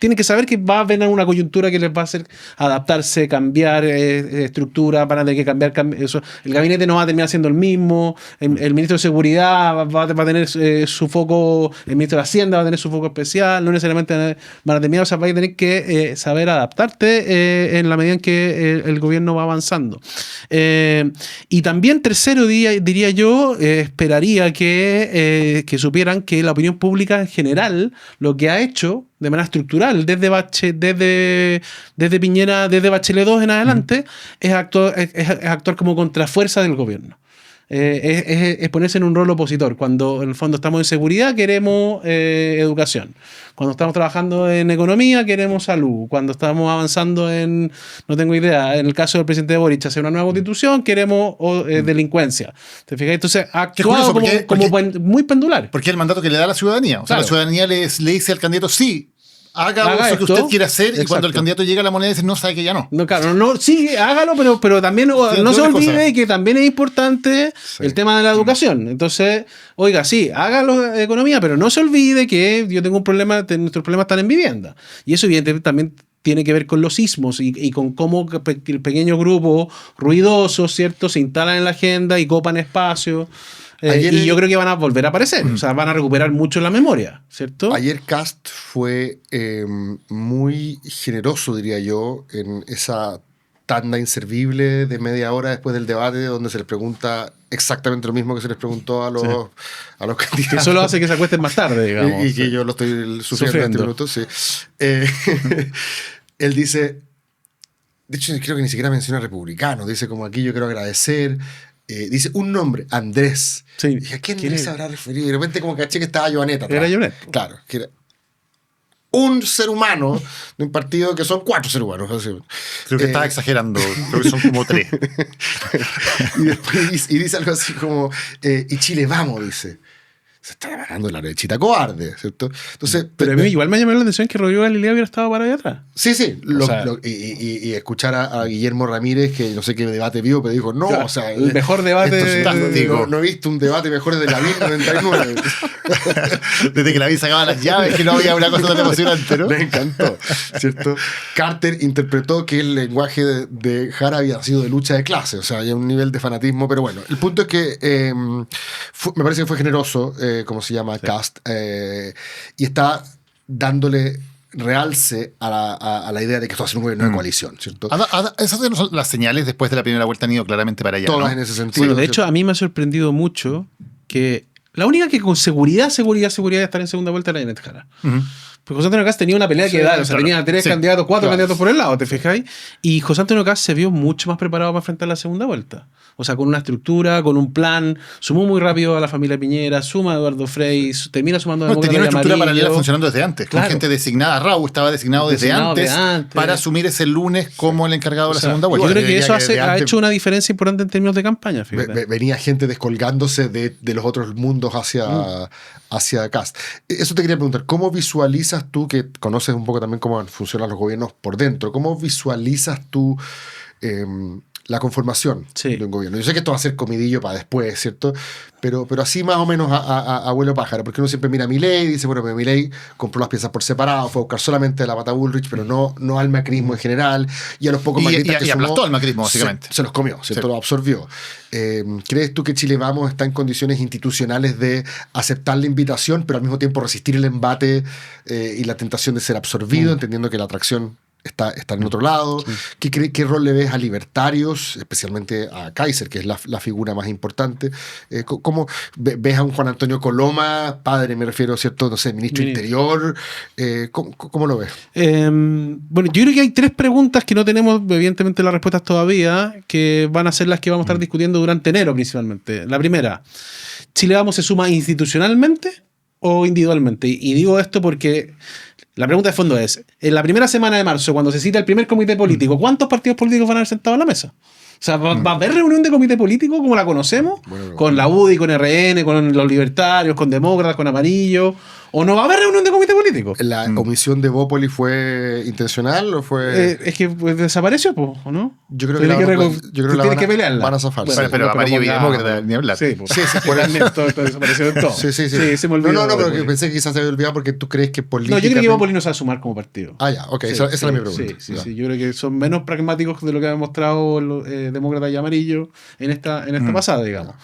Speaker 6: tienen que saber que va a haber una coyuntura que les va a hacer adaptarse, cambiar estructura, van a tener que cambiar eso. El gabinete no va a terminar siendo el mismo, el ministro de Seguridad va a tener su foco, el ministro de Hacienda va a tener su foco especial, no necesariamente van a terminar, o sea, va a tener que saber adaptarte en la medida en que el gobierno va avanzando. Y también tercero, diría yo, esperaría que supieran que la opinión pública en general, lo que ha hecho de manera estructural desde Piñera, desde Bachelet 2 en adelante, es actuar como contrafuerza del gobierno. Es ponerse en un rol opositor. Cuando en el fondo estamos en seguridad, queremos educación. Cuando estamos trabajando en economía, queremos salud. Cuando estamos avanzando no tengo idea, en el caso del presidente Boric, hacer una nueva constitución, queremos delincuencia. ¿Te fijas? Entonces ha actuado como muy pendular.
Speaker 2: Porque es el mandato que le da a la ciudadanía. O sea, la ciudadanía le dice al candidato, sí, haga eso que usted quiere hacer. Exacto. Y cuando el candidato llega a la moneda dice, no, sabe que ya no.
Speaker 6: Sí, hágalo, pero también no se olvide que también es importante el tema de la educación. Entonces, oiga, sí, hágalo economía, pero no se olvide que yo tengo un problema, nuestros problemas están en vivienda. Y eso evidentemente también tiene que ver con los sismos y con cómo el pequeño grupo ruidoso, ¿cierto?, se instalan en la agenda y copan espacio. Y yo creo que van a volver a aparecer, o sea, van a recuperar mucho la memoria, ¿cierto?
Speaker 3: Ayer Kast fue muy generoso, diría yo, en esa tanda inservible de media hora después del debate, donde se les pregunta exactamente lo mismo que se les preguntó a los candidatos.
Speaker 6: Que solo hace que se acuesten más tarde, digamos.
Speaker 3: Y que yo lo estoy sufriendo en este minuto, sí. Él dice, de hecho creo que ni siquiera menciona republicano, dice como aquí yo quiero agradecer. Dice un nombre, Andrés.
Speaker 6: Sí.
Speaker 3: Dije, ¿a quién se habrá referido? Y de repente como caché que estaba Joaneta atrás.
Speaker 6: Era Joaneta.
Speaker 3: Claro, que era un ser humano de un partido que son 4 seres humanos.
Speaker 2: Creo que estaba exagerando, creo que son como 3.
Speaker 3: y dice algo así como, y Chile vamos, dice. Se está ganando la derechita cobarde, ¿cierto? Entonces,
Speaker 6: pero a mí igual me llamó la atención que Rodrigo Galilea hubiera estado para allá atrás.
Speaker 3: Sí. Y escuchar a Guillermo Ramírez, que no sé qué debate vio, pero dijo, no,
Speaker 6: claro,
Speaker 3: o sea...
Speaker 6: el mejor debate...
Speaker 3: No he visto un debate mejor desde la 99.
Speaker 2: Desde que la vi sacaba las llaves, que no había una cosa tan emocionante, ¿no?
Speaker 3: Me encantó, ¿cierto? Carter interpretó que el lenguaje de Jara había sido de lucha de clase, o sea, hay un nivel de fanatismo, pero bueno, el punto es que me parece que fue generoso, como se llama, sí. Kast, y está dándole realce a la idea de que esto va a ser un gobierno de coalición, ¿cierto?
Speaker 2: Esas son las señales después de la primera vuelta han ido claramente para allá,
Speaker 3: todas,
Speaker 2: ¿no?
Speaker 3: En ese sentido.
Speaker 6: Bueno, de hecho, a mí me ha sorprendido mucho que la única que con seguridad de estar en segunda vuelta era Janet Jara. Porque José Antonio Kast tenía una pelea que dar, o sea,
Speaker 2: claro.
Speaker 6: tenía 3
Speaker 2: Sí,
Speaker 6: candidatos, 4
Speaker 3: claro.
Speaker 6: candidatos por el lado, ¿te fijáis? Y José Antonio Kast se vio mucho más preparado para enfrentar la segunda vuelta. O sea, con una estructura, con un plan, sumó muy rápido a la familia Piñera, suma a Eduardo Frei, termina sumando a
Speaker 2: No, tenía una
Speaker 6: Demócrata y
Speaker 2: estructura
Speaker 6: Amarillo.
Speaker 2: paralela funcionando desde antes,
Speaker 6: Claro.
Speaker 2: con gente designada. Raúl estaba designado desde
Speaker 6: Designado de
Speaker 2: antes,
Speaker 6: antes.
Speaker 2: para asumir ese lunes como el encargado de
Speaker 6: O
Speaker 2: la
Speaker 6: sea,
Speaker 2: segunda
Speaker 6: yo
Speaker 2: vuelta.
Speaker 6: creo que
Speaker 2: Diría
Speaker 6: eso
Speaker 2: de
Speaker 6: ha
Speaker 2: antes-
Speaker 6: hecho una diferencia importante en términos de campaña, fíjate.
Speaker 3: Venía gente descolgándose de los otros mundos hacia Kast. Eso te quería preguntar, ¿cómo visualizas tú, que conoces un poco también cómo funcionan los gobiernos por dentro, cómo visualizas tú la conformación
Speaker 6: Sí.
Speaker 3: de un gobierno? Yo sé que esto va a ser comidillo para después, ¿cierto? Pero así más o menos a vuelo pájaro, porque uno siempre mira a Milei y dice, bueno, pero Milei compró las piezas por separado, fue a buscar solamente a la pata Bullrich, pero no al macrismo en general, y a los pocos macristas que
Speaker 2: y
Speaker 3: sumó,
Speaker 2: aplastó al macrismo, básicamente.
Speaker 3: se los comió, ¿cierto?
Speaker 2: Sí.
Speaker 3: Lo absorbió. ¿Crees tú que Chile Vamos está en condiciones institucionales de aceptar la invitación, pero al mismo tiempo resistir el embate y la tentación de ser absorbido, entendiendo que la atracción está en otro lado? ¿Qué rol le ves a libertarios, especialmente a Kaiser, que es la figura más importante? ¿Cómo ves a un Juan Antonio Coloma, padre, me refiero, ¿cierto? No sé, ministro Interior? ¿Cómo lo ves?
Speaker 6: Bueno, yo creo que hay 3 preguntas que no tenemos, evidentemente, las respuestas todavía, que van a ser las que vamos a estar discutiendo durante enero, principalmente. La primera, ¿Chile Vamos se suma institucionalmente o individualmente? Y digo esto porque la pregunta de fondo es, en la primera semana de marzo, cuando se cita el primer comité político, ¿cuántos partidos políticos van a haber sentado en la mesa? O sea, ¿va a haber reunión de comité político como la conocemos?
Speaker 3: Bueno,
Speaker 6: Con la UDI, con RN, con los libertarios, con demócratas, con amarillo. ¿O no va a haber reunión de comité político?
Speaker 3: ¿La omisión de Bópoli fue intencional o fue...?
Speaker 6: Es que pues, desapareció, pues, ¿o no?
Speaker 3: Yo creo que
Speaker 6: Tienes
Speaker 3: la van a-
Speaker 6: reco-
Speaker 3: yo creo que
Speaker 6: tú
Speaker 3: la
Speaker 6: tienes
Speaker 3: van a-
Speaker 6: que pelearla.
Speaker 3: van a zafar, sí.
Speaker 2: Pero amarillo y demócrata, ni hablar.
Speaker 6: Sí, pues.
Speaker 3: Sí, por eso.
Speaker 6: Esto desapareció del todo.
Speaker 3: Sí.
Speaker 6: se me olvidó.
Speaker 3: No, pero que
Speaker 6: Bópoli.
Speaker 3: pensé que quizás se había olvidado porque tú crees que
Speaker 6: No,
Speaker 3: políticamente...
Speaker 6: yo creo que Bópoli no se va a sumar como partido.
Speaker 3: Ah, ya, ok,
Speaker 6: Sí,
Speaker 3: esa
Speaker 6: sí,
Speaker 3: era mi pregunta.
Speaker 6: Sí,
Speaker 3: Ya.
Speaker 6: yo creo que son menos pragmáticos de lo que ha demostrado los demócratas y amarillo en esta pasada, digamos.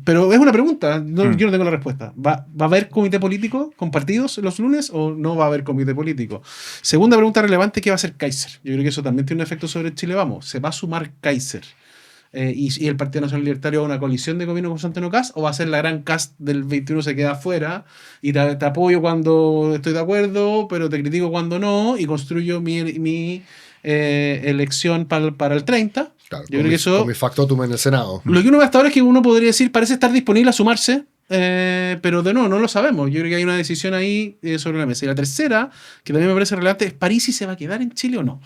Speaker 6: Pero es una pregunta, yo no tengo la respuesta. ¿Va a haber comité político con partidos los lunes o no va a haber comité político? Segunda pregunta relevante, ¿qué va a hacer Kaiser? Yo creo que eso también tiene un efecto sobre Chile Vamos. ¿Se va a sumar Kaiser? Y el Partido Nacional Libertario a una coalición de gobierno con José Antonio Kast, o va a ser la gran Kast del 21 se queda afuera y te apoyo cuando estoy de acuerdo, pero te critico cuando no, y construyo mi elección para el 30.
Speaker 3: Claro,
Speaker 6: Yo creo que eso...
Speaker 3: Con mi factotum en el Senado.
Speaker 6: Lo que uno ve hasta ahora es que uno podría decir, parece estar disponible a sumarse, pero de nuevo, no lo sabemos. Yo creo que hay una decisión ahí sobre la mesa. Y la tercera, que también me parece relevante, es Parisi se va a quedar en Chile o no.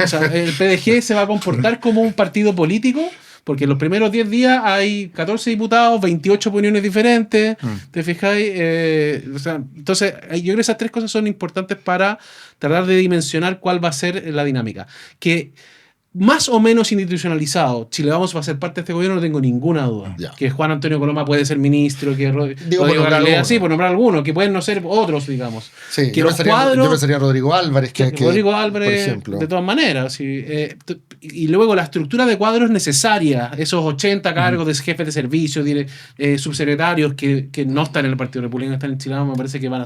Speaker 6: O sea, el PDG se va a comportar como un partido político, porque en los primeros 10 días hay 14 diputados, 28 opiniones diferentes, ¿te fijáis? O sea, entonces, yo creo que esas 3 cosas son importantes para tratar de dimensionar cuál va a ser la dinámica. Que más o menos institucionalizado, Chile Vamos va a ser parte de este gobierno, no tengo ninguna duda.
Speaker 3: Ya.
Speaker 6: Que Juan Antonio Coloma puede ser ministro, que
Speaker 3: Digo,
Speaker 6: Rodrigo
Speaker 3: por nombrar
Speaker 6: Galea,
Speaker 3: alguno.
Speaker 6: sí, por nombrar algunos, que pueden no ser otros, digamos.
Speaker 3: Sí,
Speaker 6: que
Speaker 3: yo
Speaker 6: los cuadros...
Speaker 3: pensaría Rodrigo Álvarez, que
Speaker 6: Rodrigo Álvarez,
Speaker 3: por ejemplo.
Speaker 6: de todas maneras. Sí. Y luego la estructura de cuadros necesaria, esos 80 cargos de jefes de servicio, subsecretarios que no están en el Partido Republicano, están en Chile Vamos, me parece que van a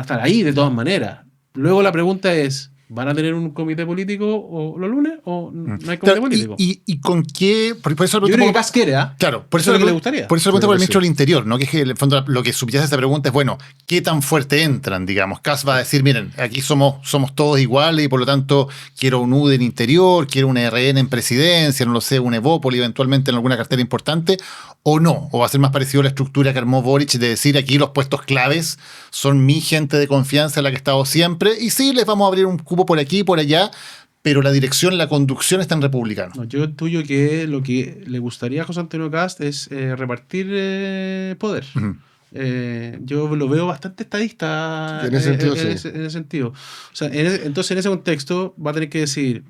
Speaker 6: estar ahí de todas maneras. Luego la pregunta es, ¿van a tener un comité político los lunes o no hay comité
Speaker 2: Claro,
Speaker 6: político?
Speaker 2: ¿Y con qué? Por eso
Speaker 6: Yo creo que Kast quiere, ¿ah?
Speaker 2: Claro, por
Speaker 6: Eso
Speaker 2: eso,
Speaker 6: es lo que le gustaría.
Speaker 2: Por eso le pregunto
Speaker 3: Creo
Speaker 2: por el
Speaker 3: que
Speaker 2: ministro
Speaker 3: sí.
Speaker 2: del Interior, ¿no? Que es que en el fondo lo que subyace esta pregunta es, bueno, ¿qué tan fuerte entran, digamos? Kast va a decir, miren, aquí somos todos iguales y por lo tanto quiero un UDI en Interior, quiero una RN en Presidencia, no lo sé, un Evópoli eventualmente en alguna cartera importante, o no, o va a ser más parecido a la estructura que armó Boric de decir, aquí los puestos claves son mi gente de confianza, la que he estado siempre, y sí, les vamos a abrir un cupo por aquí y por allá, pero la dirección, la conducción está en republicano.
Speaker 6: No, yo intuyo que lo que le gustaría a José Antonio Kast es repartir poder.
Speaker 2: Ujú.
Speaker 6: Yo lo veo bastante estadista
Speaker 3: En ese sentido, sí.
Speaker 6: en ese sentido. O sea, entonces en ese contexto va a tener que decir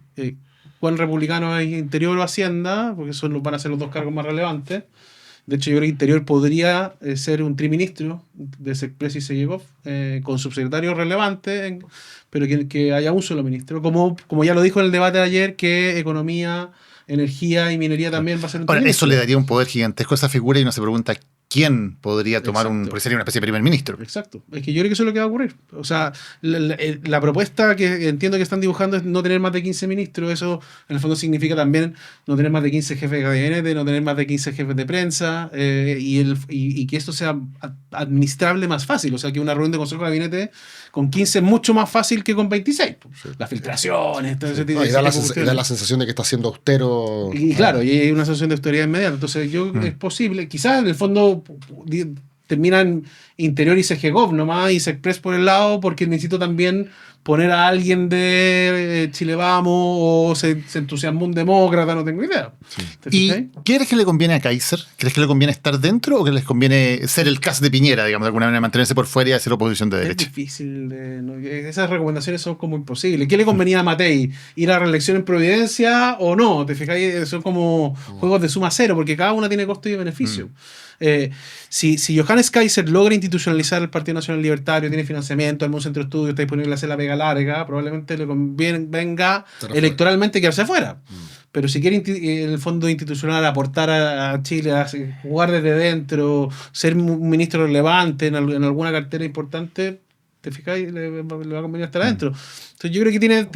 Speaker 6: cuál republicano es Interior o Hacienda, porque van a ser los 2 cargos más relevantes. De hecho, yo creo que Interior podría ser un triministro de Sexpress y Segegov, con subsecretarios relevantes, pero que haya un solo ministro. Como ya lo dijo en el debate de ayer, que Economía, Energía y Minería también va a ser un
Speaker 2: Ahora,
Speaker 6: triministro.
Speaker 2: eso le daría un poder gigantesco a esa figura y uno se pregunta, quién podría tomar
Speaker 6: Exacto.
Speaker 2: porque sería una especie de primer ministro.
Speaker 6: Exacto. Es que yo creo que eso es lo que va a ocurrir. O sea, la propuesta que entiendo que están dibujando es no tener más de 15 ministros. Eso, en el fondo, significa también no tener más de 15 jefes de gabinete, no tener más de 15 jefes de prensa, y que esto sea administrable más fácil. O sea, que una reunión de consejo de gabinete con 15 es mucho más fácil que con 26. Las filtraciones, todo ese tipo
Speaker 3: No, y da la
Speaker 6: cuestiones.
Speaker 3: sensación de que está siendo austero.
Speaker 6: Y claro, y hay una sensación de autoridad inmediata. Entonces, es posible. Quizás en el fondo terminan Interior y CGGov nomás y Sexpress por el lado, porque necesito también poner a alguien de Chile Vamos o se entusiasmó un demócrata, no tengo idea. ¿Te
Speaker 2: ¿Y
Speaker 6: fijas?
Speaker 2: qué crees que le conviene a Kaiser? ¿Crees que le conviene estar dentro o que les conviene ser el cast de Piñera, digamos, de alguna manera, mantenerse por fuera y hacer oposición de
Speaker 6: Es
Speaker 2: derecha?
Speaker 6: difícil. Esas recomendaciones son como imposibles. ¿Qué le convenía a Matei? ¿Ir a reelección en Providencia o no? ¿Te fijáis? Son como juegos de suma cero, porque cada una tiene costo y beneficio. Si Johannes Kaiser logra institucionalizar el Partido Nacional Libertario, tiene financiamiento, algún centro de estudio, está disponible a hacer la pega larga, probablemente le venga electoralmente quedarse afuera. Pero si quiere en el fondo institucional aportar a Chile, a jugar desde dentro, ser un ministro relevante en alguna cartera importante, ¿te fijáis? Le va a convenir estar adentro. Entonces yo creo que tiene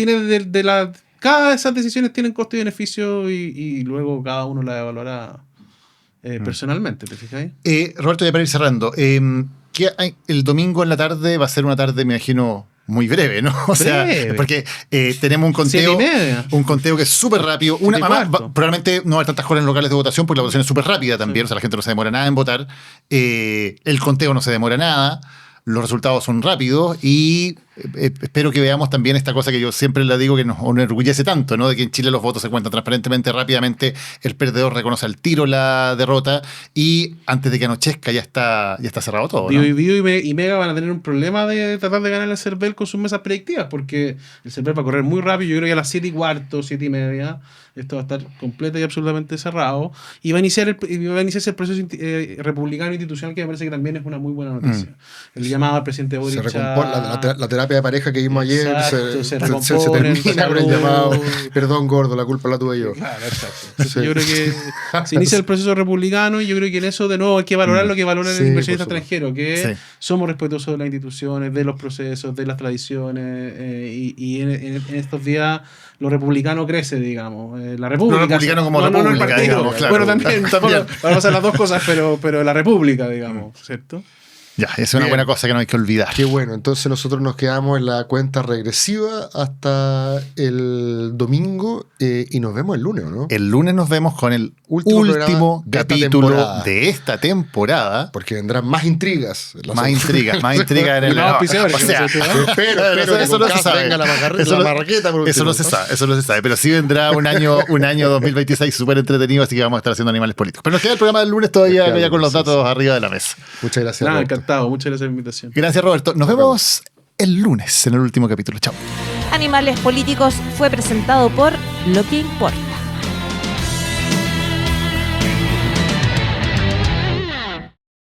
Speaker 6: cada de esas decisiones tienen costo y beneficio y luego cada uno la evaluará personalmente, ¿te fijáis?
Speaker 2: Roberto, ya para ir cerrando, el domingo en la tarde va a ser una tarde, me imagino, muy breve, ¿no? O sea,
Speaker 6: Breve.
Speaker 2: porque tenemos un
Speaker 6: 7:30.
Speaker 2: conteo que es súper rápido.
Speaker 6: 7:15.
Speaker 2: Probablemente no va a haber tantas horas en locales de votación porque la votación es súper rápida también,
Speaker 6: Sí.
Speaker 2: o sea, la gente no se demora nada en votar. El conteo no se demora nada. Los resultados son rápidos y espero que veamos también esta cosa que yo siempre le digo que nos enorgullece tanto, ¿no? De que en Chile los votos se cuentan transparentemente, rápidamente, el perdedor reconoce al tiro la derrota y antes de que anochezca ya está cerrado todo, ¿no?
Speaker 6: Bio y Mega van a tener un problema de tratar de ganar el CERVEL con sus mesas predictivas, porque el CERVEL va a correr muy rápido. Yo creo que a las 7:15, 7:30, esto va a estar completo y absolutamente cerrado. Y va a iniciarse el proceso republicano institucional, que me parece que también es una muy buena noticia. El llamado al presidente Boric.
Speaker 3: Se recompone la terapia de pareja que vimos ayer.
Speaker 6: Exacto,
Speaker 3: Se
Speaker 6: recomponen,
Speaker 3: termina con el
Speaker 6: salud.
Speaker 3: llamado. Perdón, gordo, la culpa la tuve yo.
Speaker 6: Claro, exacto. Entonces, yo creo que se inicia el proceso republicano y yo creo que en eso de nuevo hay que valorar lo que valora
Speaker 3: Sí,
Speaker 6: el inversionista
Speaker 3: por supuesto.
Speaker 6: extranjero, que
Speaker 2: Sí.
Speaker 6: somos respetuosos de las instituciones, de los procesos, de las tradiciones, y en estos días lo republicano crece, digamos. La república.
Speaker 2: Lo republicano como
Speaker 6: no el
Speaker 2: república,
Speaker 6: partido.
Speaker 2: digamos, claro.
Speaker 6: Bueno, también.
Speaker 2: También.
Speaker 6: Van a pasar las dos cosas, pero la república, digamos, ¿cierto?
Speaker 2: Ya, es una
Speaker 3: Bien.
Speaker 2: buena cosa que no hay que olvidar.
Speaker 3: Qué bueno, entonces nosotros nos quedamos en la cuenta regresiva hasta el domingo y nos vemos el lunes, ¿no?
Speaker 2: El lunes nos vemos con el
Speaker 3: Último
Speaker 2: último
Speaker 3: programa de esta
Speaker 2: capítulo
Speaker 3: temporada.
Speaker 2: de esta temporada.
Speaker 3: Porque vendrán más intrigas.
Speaker 2: Más intrigas en el...
Speaker 6: Los auspiciadores,
Speaker 2: o sea,
Speaker 6: que no sé si,
Speaker 3: Espero que
Speaker 2: eso
Speaker 3: con
Speaker 2: no se
Speaker 3: Cas
Speaker 2: sabe.
Speaker 3: venga la
Speaker 2: Eso no-
Speaker 3: marraqueta por
Speaker 2: Eso
Speaker 3: último.
Speaker 2: no se sabe, pero sí vendrá un año 2026 súper entretenido, así que vamos a estar haciendo animales políticos. Pero nos queda el programa del lunes todavía
Speaker 3: Nos queda
Speaker 2: ya con los
Speaker 3: sí,
Speaker 2: datos arriba de la mesa.
Speaker 3: Muchas gracias,
Speaker 6: Nada,
Speaker 3: Roberto.
Speaker 6: encantado. Muchas gracias por la invitación.
Speaker 2: Gracias, Roberto. Nos vemos el lunes en el último capítulo. Chao.
Speaker 1: Animales Políticos fue presentado por Lo que importa.